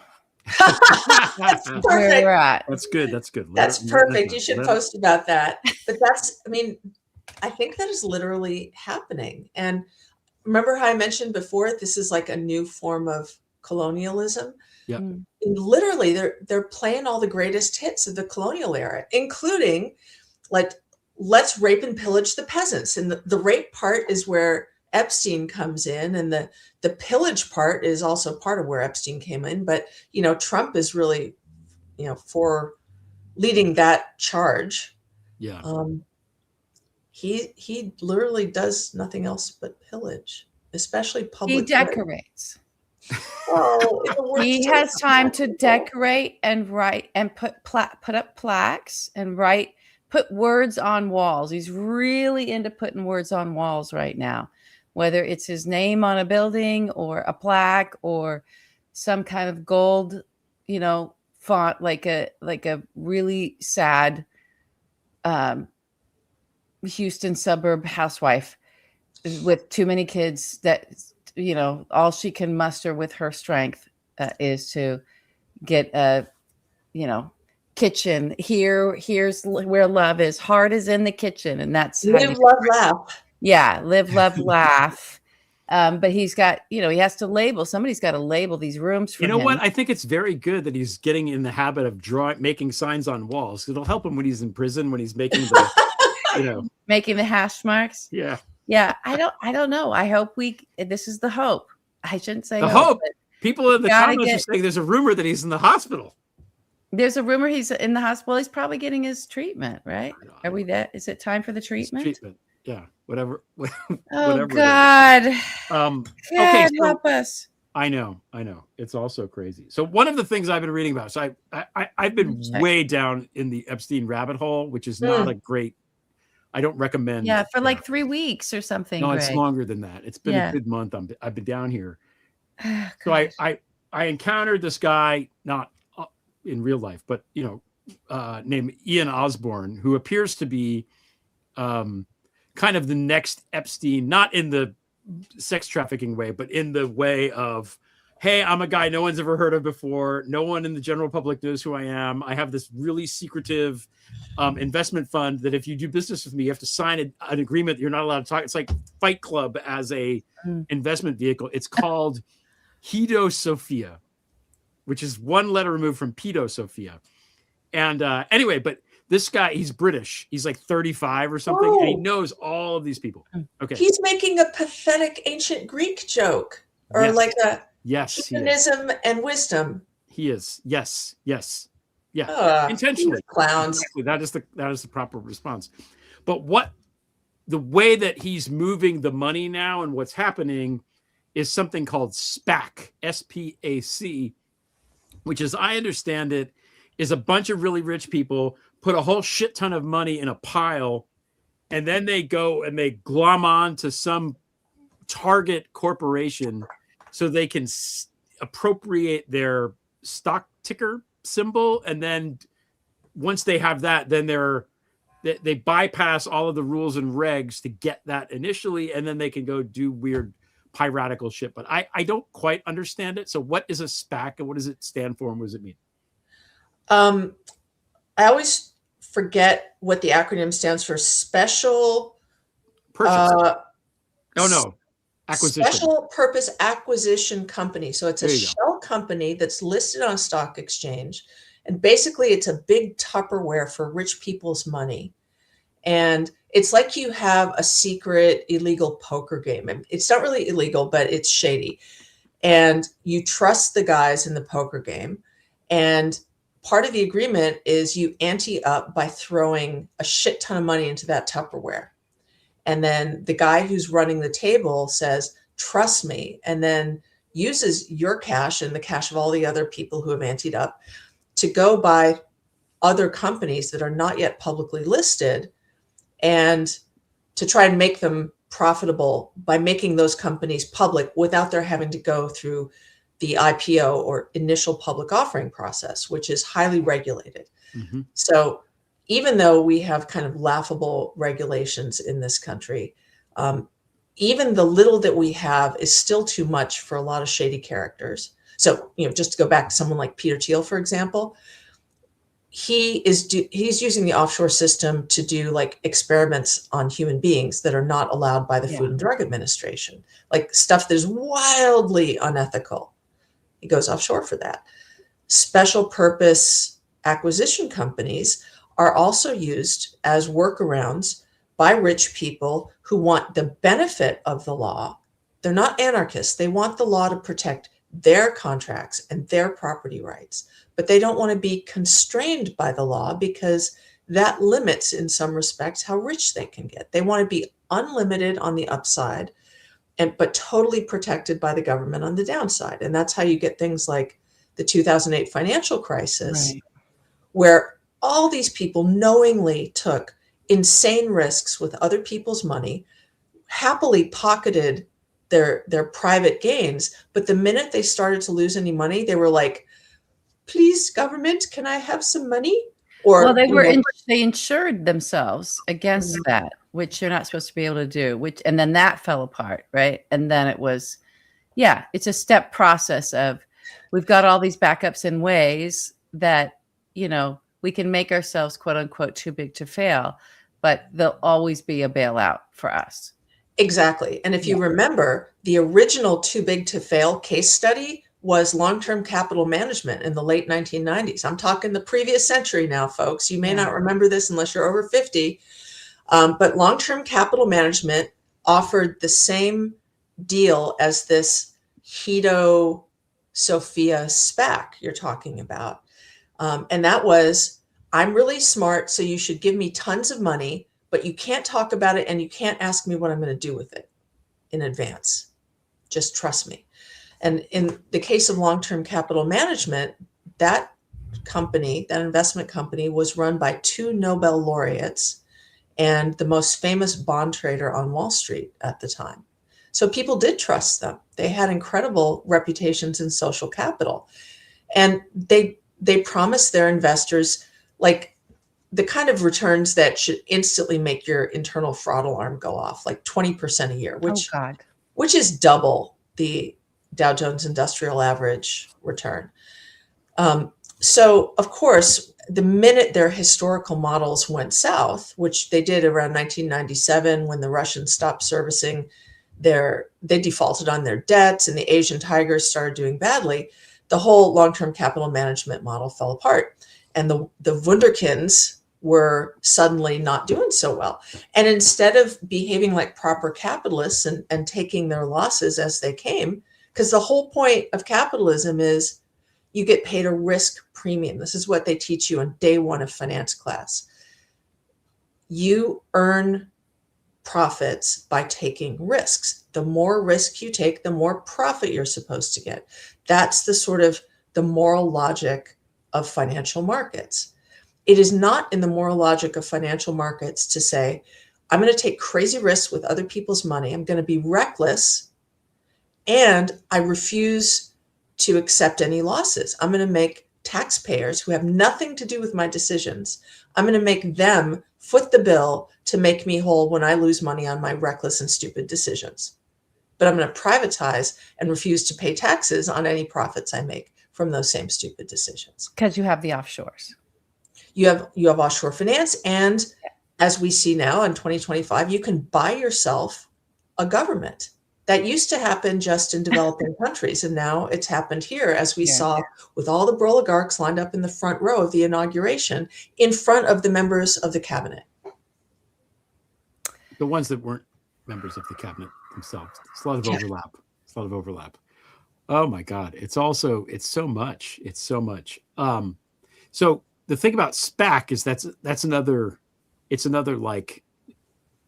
That's perfect. Where we're at. That's good. That's perfect. You should post about that. But I think that is literally happening. And remember how I mentioned before, this is like a new form of colonialism. Yeah. And literally they're playing all the greatest hits of the colonial era, including like, let's rape and pillage the peasants. And the rape part is where Epstein comes in, and the pillage part is also part of where Epstein came in. But, Trump is really, for leading that charge. Yeah. He literally does nothing else but pillage, especially public. He decorates. He has time to decorate and write and put up plaques and put words on walls. He's really into putting words on walls right now, whether it's his name on a building or a plaque or some kind of gold, font, like a really sad Houston suburb housewife with too many kids that, all she can muster with her strength is to get a, kitchen. Here's where love is. Heart is in the kitchen. And that's live, love, laugh. Yeah. Live, love, laugh. But he's got, he has to label. Somebody's got to label these rooms for him. What? I think it's very good that he's getting in the habit of making signs on walls. It'll help him when he's in prison, when he's making the, making the hash marks. Yeah. Yeah. I don't know. I hope this is the hope. I shouldn't say The hope. but People in the gotta comments are saying there's a rumor that he's in the hospital. there's a rumor he's in the hospital. He's probably getting his treatment, right? Are we that? Is it time for the treatment? Treatment. Yeah. Whatever. Oh whatever God. Okay. God, So, help us. I know. It's also crazy. So one of the things I've been reading about, so I've been way down in the Epstein rabbit hole, which is not a great, I don't recommend. Yeah, for like 3 weeks or something. No, it's Greg. longer than that. It's been a good month. I've been down here. So I encountered this guy, not in real life, but named Ian Osborne, who appears to be kind of the next Epstein, not in the sex trafficking way, but in the way of, hey, I'm a guy no one's ever heard of before. No one in the general public knows who I am. I have this really secretive investment fund that if you do business with me, you have to sign an agreement that you're not allowed to talk. It's like Fight Club as a investment vehicle. It's called Hedo Sophia, which is one letter removed from Pedo Sophia. And anyway, but this guy, he's British. He's like 35 or something, and he knows all of these people. Okay. He's making a pathetic ancient Greek joke, or like a humanism and wisdom. He is. Yes. Yeah. Intentionally. Clowns. Exactly. That is the proper response. But the way that he's moving the money now and what's happening is something called SPAC, SPAC, which, as I understand it, is a bunch of really rich people put a whole shit ton of money in a pile, and then they go and they glom on to some target corporation so they can appropriate their stock ticker symbol. And then once they have that, then they bypass all of the rules and regs to get that initially, and then they can go do weird piratical shit. But I don't quite understand it. So what is a SPAC and what does it stand for and what does it mean? I always forget what the acronym stands for. Special purchase. Acquisition. Special purpose acquisition company. So it's a shell company that's listed on a stock exchange. And basically it's a big Tupperware for rich people's money. And it's like you have a secret illegal poker game. It's not really illegal, but it's shady. And you trust the guys in the poker game. And part of the agreement is you ante up by throwing a shit ton of money into that Tupperware. And then the guy who's running the table says, trust me, and then uses your cash and the cash of all the other people who have anteed up to go buy other companies that are not yet publicly listed and to try and make them profitable by making those companies public without their having to go through the IPO or initial public offering process, which is highly regulated. Mm-hmm. So even though we have kind of laughable regulations in this country, even the little that we have is still too much for a lot of shady characters. So, just to go back to someone like Peter Thiel, for example, he's using the offshore system to do like experiments on human beings that are not allowed by the Food and Drug Administration, like stuff that is wildly unethical. He goes offshore for that. Special purpose acquisition companies are also used as workarounds by rich people who want the benefit of the law. They're not anarchists. They want the law to protect their contracts and their property rights, but they don't want to be constrained by the law because that limits, in some respects, how rich they can get. They want to be unlimited on the upside, but totally protected by the government on the downside. And that's how you get things like the 2008 financial crisis, where all these people knowingly took insane risks with other people's money, happily pocketed their private gains. But the minute they started to lose any money, they were like, please, government, can I have some money? Or they insured themselves against that, which you're not supposed to be able to do, and then that fell apart, right? And then it was, it's a step process of, we've got all these backups in ways that, we can make ourselves, quote unquote, too big to fail, but there'll always be a bailout for us. Exactly. And if you remember, the original too big to fail case study was long-term capital management in the late 1990s. I'm talking the previous century now, folks. You may not remember this unless you're over 50. But long-term capital management offered the same deal as this Hedo Sophia SPAC you're talking about. And that was, I'm really smart, so you should give me tons of money, but you can't talk about it and you can't ask me what I'm going to do with it in advance. Just trust me. And in the case of long-term capital management, that company, that investment company, was run by 2 Nobel laureates and the most famous bond trader on Wall Street at the time. So people did trust them. They had incredible reputations in social capital. And they promised their investors like the kind of returns that should instantly make your internal fraud alarm go off, like 20% a year, which is double the Dow Jones Industrial Average return. So, of course, the minute their historical models went south, which they did around 1997 when the Russians stopped servicing they defaulted on their debts and the Asian tigers started doing badly, the whole long-term capital management model fell apart. And the wunderkinds were suddenly not doing so well. And instead of behaving like proper capitalists and taking their losses as they came, because the whole point of capitalism is you get paid a risk premium. This is what they teach you on day 1 of finance class. You earn profits by taking risks. The more risk you take, the more profit you're supposed to get. That's the moral logic of financial markets. It is not in the moral logic of financial markets to say, I'm going to take crazy risks with other people's money. I'm going to be reckless, and I refuse to accept any losses. I'm going to make taxpayers who have nothing to do with my decisions, I'm going to make them foot the bill to make me whole when I lose money on my reckless and stupid decisions. But I'm going to privatize and refuse to pay taxes on any profits I make from those same stupid decisions. Because you have the offshores. You have offshore finance. And as we see now in 2025, you can buy yourself a government. That used to happen just in developing countries. And now it's happened here, as we saw with all the oligarchs lined up in the front row of the inauguration in front of the members of the cabinet. The ones that weren't members of the cabinet themselves. It's a lot of overlap. It's a lot of overlap. Oh my God. It's so much. It's so much. So the thing about SPAC is that's another like,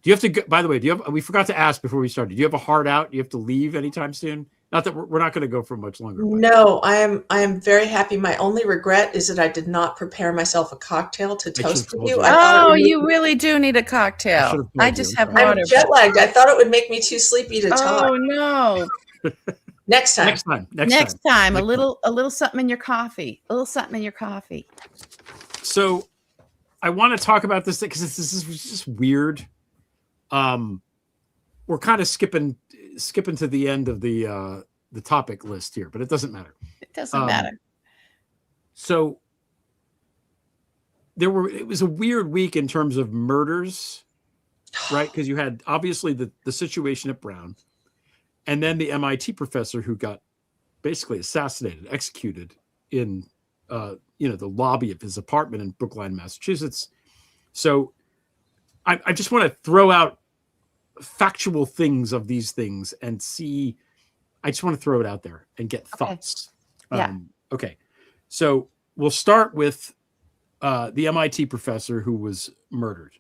do you have to go, by the way, we forgot to ask before we started, do you have a hard out? Do you have to leave anytime soon? Not that we're not going to go for much longer. But. No, I am very happy. My only regret is that I did not prepare myself a cocktail to toast with you. You really do need a cocktail. I just have water. I'm jet lagged. I thought it would make me too sleepy to talk. Oh no. Next time. Next time. A little something in your coffee. A little something in your coffee. So I want to talk about this because this is just weird. We're kind of skipping to the end of the topic list here, but it doesn't matter. It doesn't matter. So it was a weird week in terms of murders, right? Because you had obviously the situation at Brown, and then the MIT professor who got basically assassinated, executed in the lobby of his apartment in Brookline, Massachusetts. So I just want to throw out factual things of these things and see. I just want to throw it out there and get thoughts. Okay. So we'll start with the MIT professor who was murdered.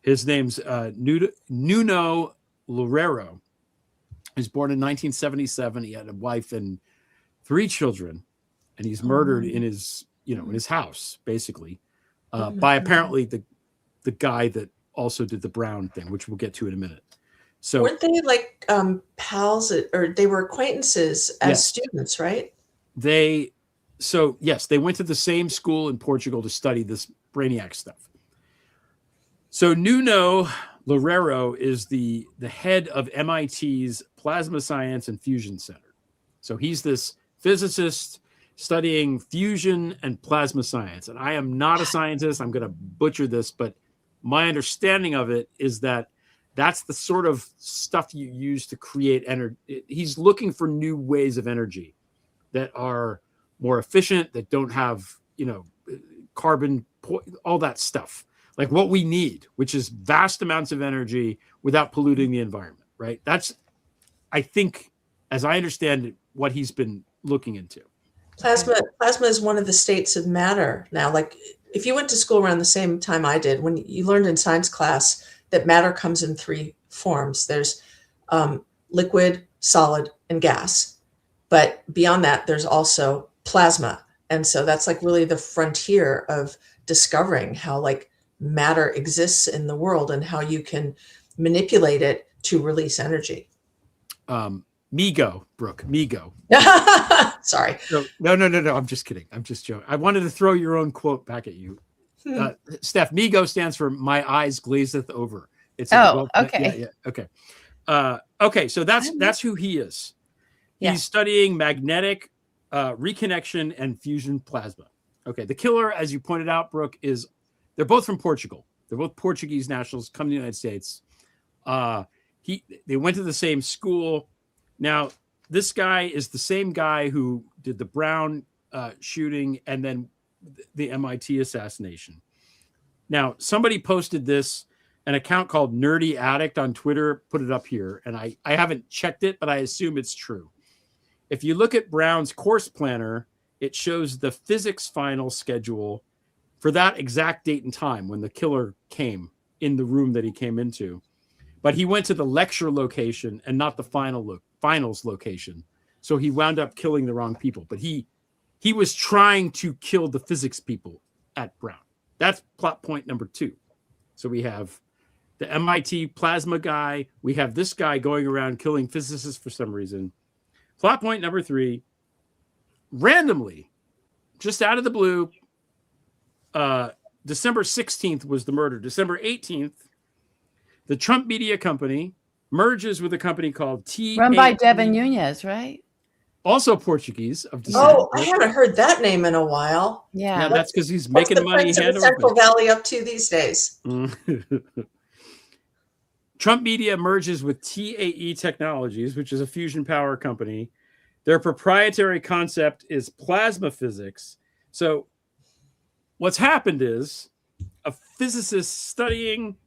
His name's LouNeu Loureiro. He was born in 1977. He had a wife and 3 children, and he's murdered in his house, basically, by apparently the guy that also did the Brown thing, which we'll get to in a minute. So weren't they like pals, or they were acquaintances as students, right? Yes, they went to the same school in Portugal to study this brainiac stuff. So LouNeu Loureiro is the head of MIT's Plasma Science and Fusion Center. So he's this physicist studying fusion and plasma science. And I am not a scientist. I'm going to butcher this, but my understanding of it is that that's the sort of stuff you use to create energy. He's looking for new ways of energy that are more efficient, that don't have, carbon, all that stuff. Like what we need, which is vast amounts of energy without polluting the environment, right? That's, I think, as I understand it, what he's been looking into. Plasma is one of the states of matter now. Like if you went to school around the same time I did, when you learned in science class that matter comes in 3 forms. There's liquid, solid, and gas. But beyond that, there's also plasma. And so that's like really the frontier of discovering how like matter exists in the world and how you can manipulate it to release energy. Migo, Brooke, Migo. Sorry. No. I'm just kidding. I'm just joking. I wanted to throw your own quote back at you. Steph, Migo stands for my eyes glazeth over. It's okay. Yeah. Okay. Okay. So that's who he is. Yeah. He's studying magnetic reconnection and fusion plasma. Okay. The killer, as you pointed out, Brooke, they're both from Portugal. They're both Portuguese nationals, come to the United States. They went to the same school. Now, this guy is the same guy who did the Brown shooting and then the MIT assassination. Now, somebody posted this, an account called Nerdy Addict on Twitter put it up here, and I haven't checked it, but I assume it's true. If you look at Brown's course planner, it shows the physics final schedule for that exact date and time when the killer came in the room that he came into. But he went to the lecture location and not the finals location. So he wound up killing the wrong people. But he was trying to kill the physics people at Brown. That's plot point number 2. So we have the MIT plasma guy. We have this guy going around killing physicists for some reason. Plot point number 3, randomly, just out of the blue, December 16th was the murder. December 18th, the Trump Media Company merges with a company called TAE. Run by Devin Nunes, right? Also Portuguese. I haven't heard that name in a while. Yeah, that's because he's making money hand over Central Valley up to these days. Trump Media merges with TAE Technologies, which is a fusion power company. Their proprietary concept is plasma physics. So what's happened is a physicist studying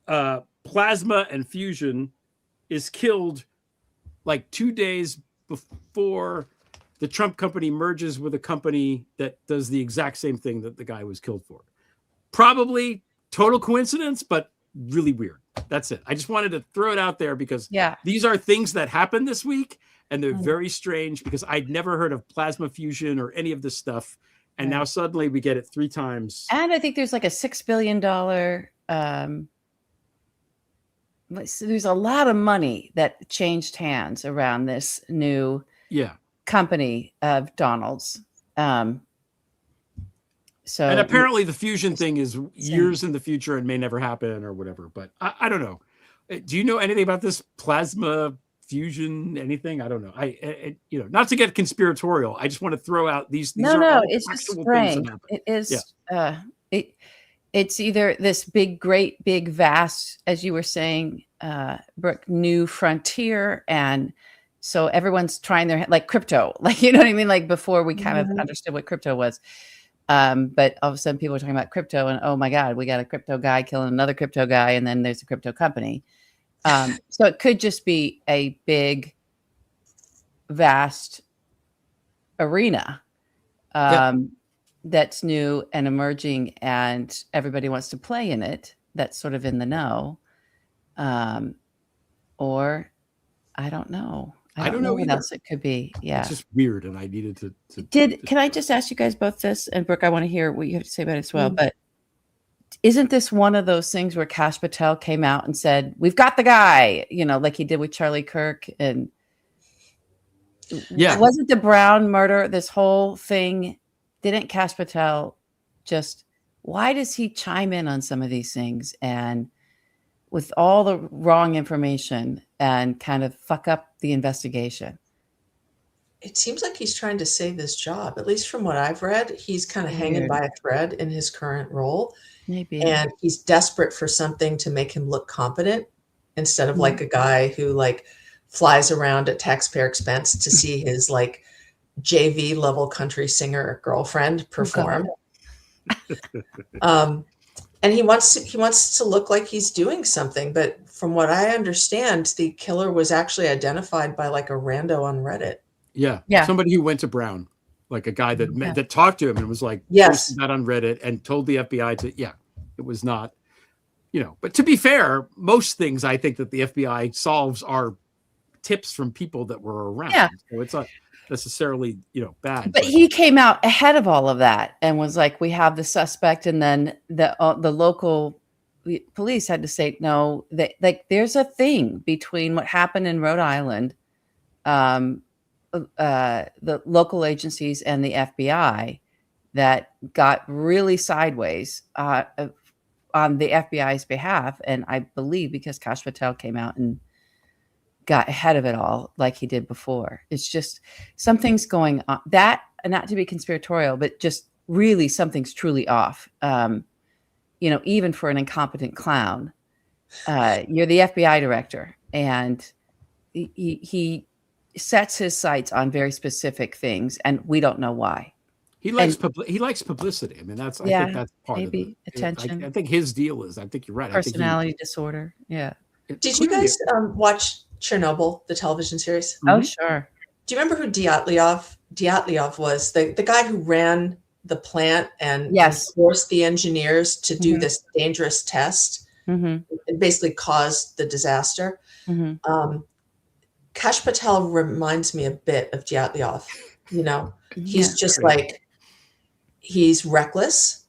plasma and fusion is killed like 2 days before the Trump company merges with a company that does the exact same thing that the guy was killed for. Probably total coincidence, but really weird. That's it. I just wanted to throw it out there because these are things that happened this week and they're very strange because I'd never heard of plasma fusion or any of this stuff. And now suddenly we get it 3 times. And I think there's like a $6 billion, there's a lot of money that changed hands around this new company of Donald's. So, and apparently the fusion thing is years in the future and may never happen or whatever. But I don't know. Do you know anything about this plasma fusion? Anything? I don't know. Not to get conspiratorial. I just want to throw out these. No, it's just strange. It is. It's either this big, great, big, vast, as you were saying, Brooke, new frontier, and so everyone's trying their like crypto, like you know what I mean, like before we kind of understood what crypto was. But all of a sudden people are talking about crypto and, oh my God, we got a crypto guy killing another crypto guy. And then there's a crypto company. So it could just be a big, vast arena that's new and emerging and everybody wants to play in it. That's sort of in the know. Or I don't know. I don't know what else it could be. Yeah. It's just weird. And I needed to can I just ask you guys both this? And Brooke, I want to hear what you have to say about it as well. But isn't this one of those things where Kash Patel came out and said, we've got the guy, like he did with Charlie Kirk? And wasn't the Brown murder, this whole thing, didn't Kash Patel why does he chime in on some of these things and with all the wrong information and kind of fuck up the investigation? It seems like he's trying to save his job. At least from what I've read, he's kind of hanging by a thread in his current role. Maybe. And he's desperate for something to make him look competent instead of like a guy who like flies around at taxpayer expense to see his like JV level country singer girlfriend perform. And he wants to look like he's doing something, but from what I understand, the killer was actually identified by like a rando on Reddit. Yeah. Yeah. Somebody who went to Brown, like a guy that Yeah. that talked to him and was like, Yes. posted that on Reddit and told the FBI to, it was not, but to be fair, most things I think that the FBI solves are tips from people that were around. Yeah. So it's not necessarily, bad. But he came out ahead of all of that and was like, we have the suspect. And then the local police had to say, no, like there's a thing between what happened in Rhode Island, the local agencies and the FBI that got really sideways on the FBI's behalf. And I believe because Koff Patel came out and got ahead of it all like he did before. It's just something's going on, that, not to be conspiratorial, but just really something's truly off. Even for an incompetent clown, you're the FBI director, and he sets his sights on very specific things, and we don't know why. He likes publicity. I mean, I think that's part maybe of it. Attention. I think his deal is, I think you're right. Personality disorder. Yeah. Did you guys watch Chernobyl, the television series? Oh, sure. Do you remember who Dyatlov was? The guy who ran the plant and forced the engineers to do this dangerous test. It basically caused the disaster. Koff Patel reminds me a bit of Dyatlov. He's just like, he's reckless.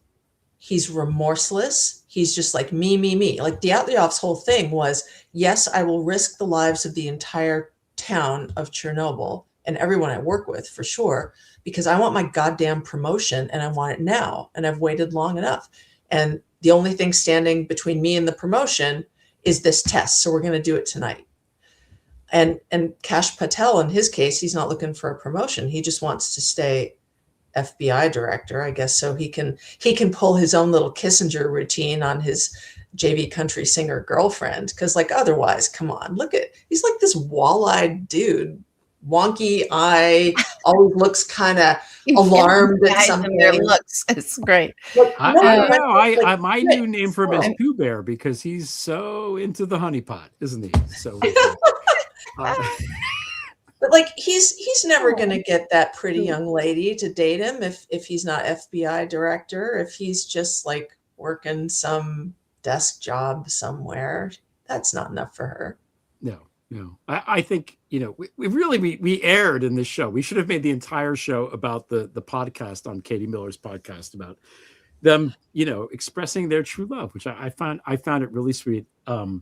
He's remorseless. He's just like me. Like Dyatlov's whole thing was, yes, I will risk the lives of the entire town of Chernobyl and everyone I work with for sure, because I want my goddamn promotion and I want it now. And I've waited long enough. And the only thing standing between me and the promotion is this test. So we're going to do it tonight. And Koff Patel, in his case, he's not looking for a promotion. He just wants to stay FBI director, I guess, so he can pull his own little Kissinger routine on his JV country singer girlfriend. Because like otherwise, come on, he's like this wall-eyed dude, wonky eye, always looks kind of alarmed at something. It's great. My new name for him is Pooh Bear because he's so into the honeypot, isn't he? So. But like he's never going to get that pretty young lady to date him if he's not FBI director, if he's just like working some desk job somewhere. That's not enough for her. No. I think, we aired in this show. We should have made the entire show about the podcast on Katie Miller's podcast about them, expressing their true love, which I found it really sweet. I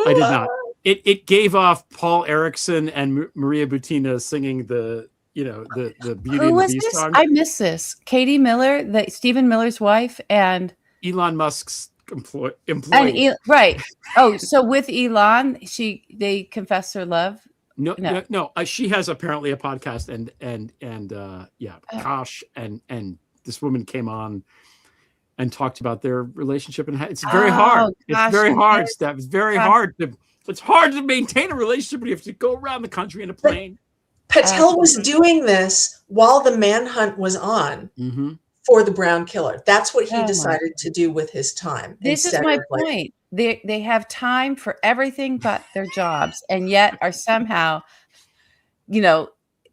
did not. It gave off Paul Erickson and Maria Butina singing the Beauty and the Beast song. I miss this. Katie Miller, Stephen Miller's wife, and Elon Musk's employee. Right. Oh, so with Elon, they confess her love. No. She has apparently a podcast, and Kosh and this woman came on and talked about their relationship, and it's very hard. It's very hard, Steph. It's very hard to. It's hard to maintain a relationship when you have to go around the country in a plane. Patel was doing this while the manhunt was on for the Brown killer. That's what he decided to do with his time. This is my point. They have time for everything but their jobs, and yet are somehow,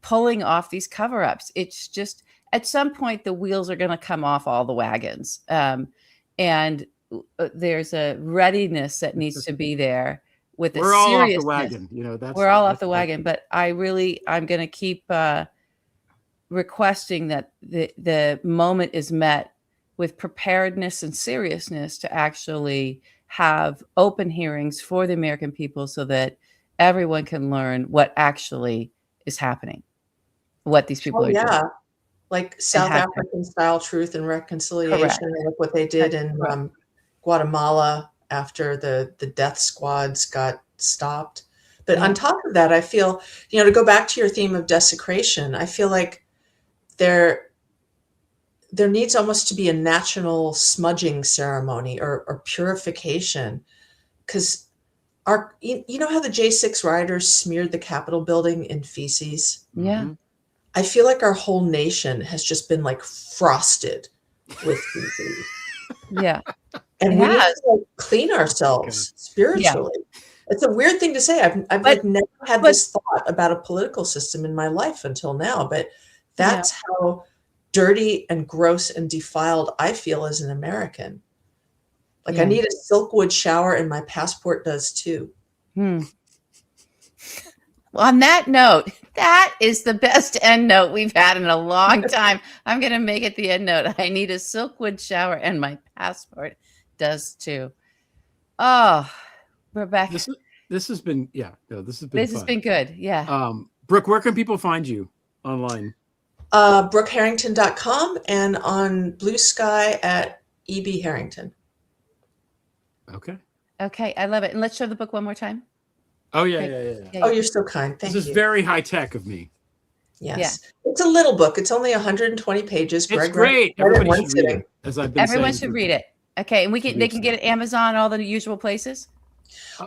pulling off these cover-ups. It's just at some point the wheels are going to come off all the wagons, and there's a readiness that needs to be there. We're all off the wagon, we're all off the wagon. But I'm going to keep requesting that the moment is met with preparedness and seriousness to actually have open hearings for the American people, so that everyone can learn what actually is happening, what these people are doing. Like South African style Truth and Reconciliation, like what they did in Guatemala after the death squads got stopped. But on top of that, I feel, to go back to your theme of desecration, I feel like there needs almost to be a national smudging ceremony or purification, because how the J6 rioters smeared the Capitol building in feces? Yeah. I feel like our whole nation has just been like frosted with feces. Yeah. And we need to clean ourselves spiritually. It's a weird thing to say. I've like never had this thought about a political system in my life until now, but that's how dirty and gross and defiled I feel as an American. Like I need a Silkwood shower, and my passport does too. Well, on that note, that is the best end note we've had in a long time. I'm going to make it the end note. I need a Silkwood shower, and my passport does too. Oh, Rebecca. This has been, this has been This has been good. Yeah. Brooke, where can people find you online? BrookeHarrington.com and on Bluesky at EB Harrington. Okay. Okay. I love it. And let's show the book one more time. Oh, yeah. Oh, you're so kind. Thank you. This is very high tech of me. Yes. Yeah. It's a little book. It's only 120 pages. It's great. Everybody should read it, as I've been Everyone saying. should read it. Okay. And they can get it at Amazon, all the usual places.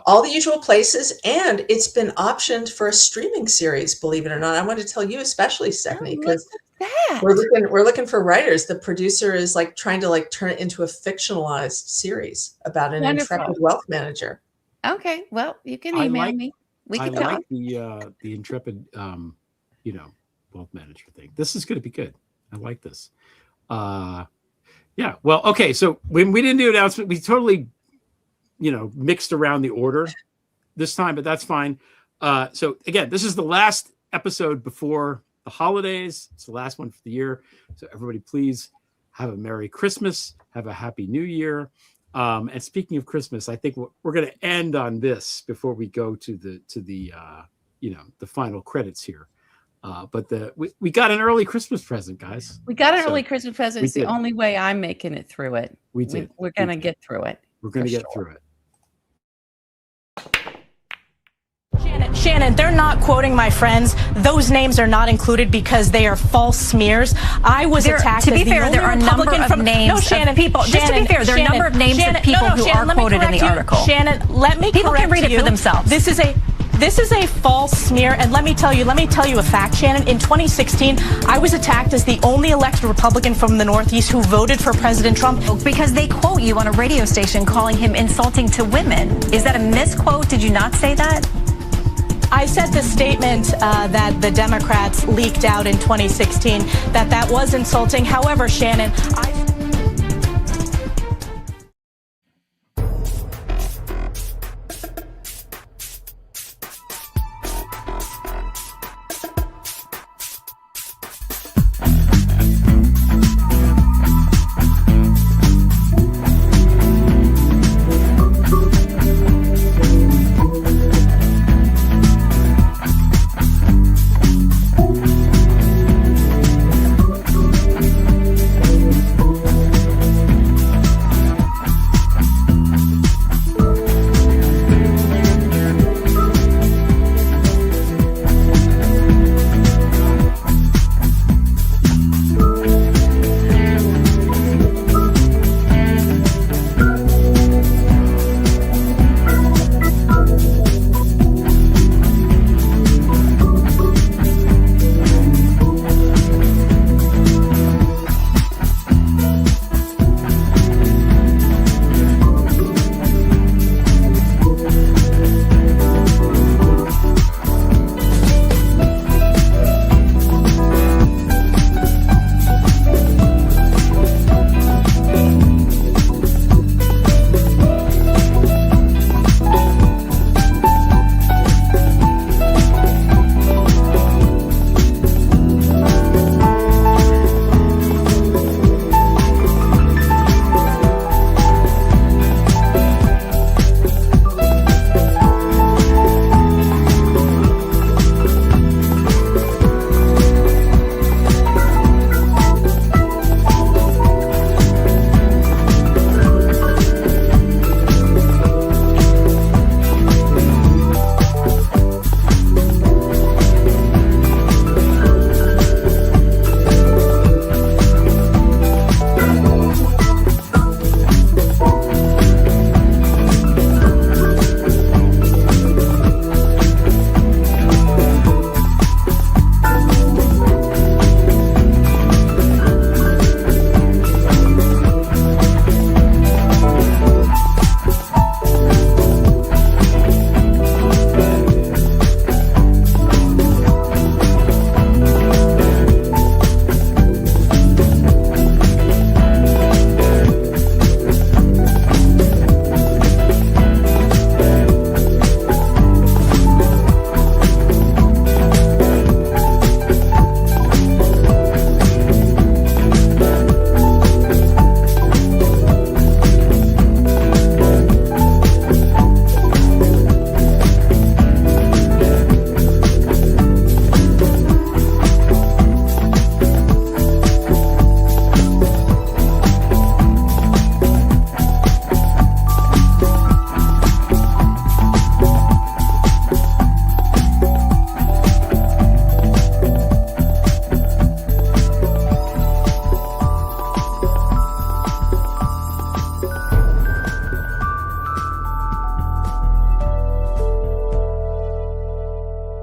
All the usual places, and it's been optioned for a streaming series, believe it or not. I want to tell you especially, Stephanie, because we're looking for writers. The producer is like trying to like turn it into a fictionalized series about an intrepid wealth manager. Okay, well, you can email me. We can talk. I like the intrepid wealth manager thing. This is going to be good. I like this. Yeah. Well, okay. So when we didn't do an announcement, we totally mixed around the order this time, but that's fine. So again, this is the last episode before the holidays. It's the last one for the year. So everybody, please have a Merry Christmas. Have a Happy New Year. And speaking of Christmas, I think we're going to end on this before we go to the final credits here. But we got an early Christmas present, guys. We got an early Christmas present. It's the only way I'm making it through it. We did. We're going to get through it. We're going to get through it. Shannon, they're not quoting my friends. Those names are not included because they are false smears. I was attacked. To be fair, there are a number of names of people. Just to be fair, there are a number of names of people who are quoted in the article. Shannon, let me people can read it for themselves. This is a false smear, and let me tell you a fact, Shannon. In 2016, I was attacked as the only elected Republican from the Northeast who voted for President Trump. Because they quote you on a radio station calling him insulting to women. Is that a misquote? Did you not say that? I said the statement that the Democrats leaked out in 2016, that was insulting. However, Shannon, I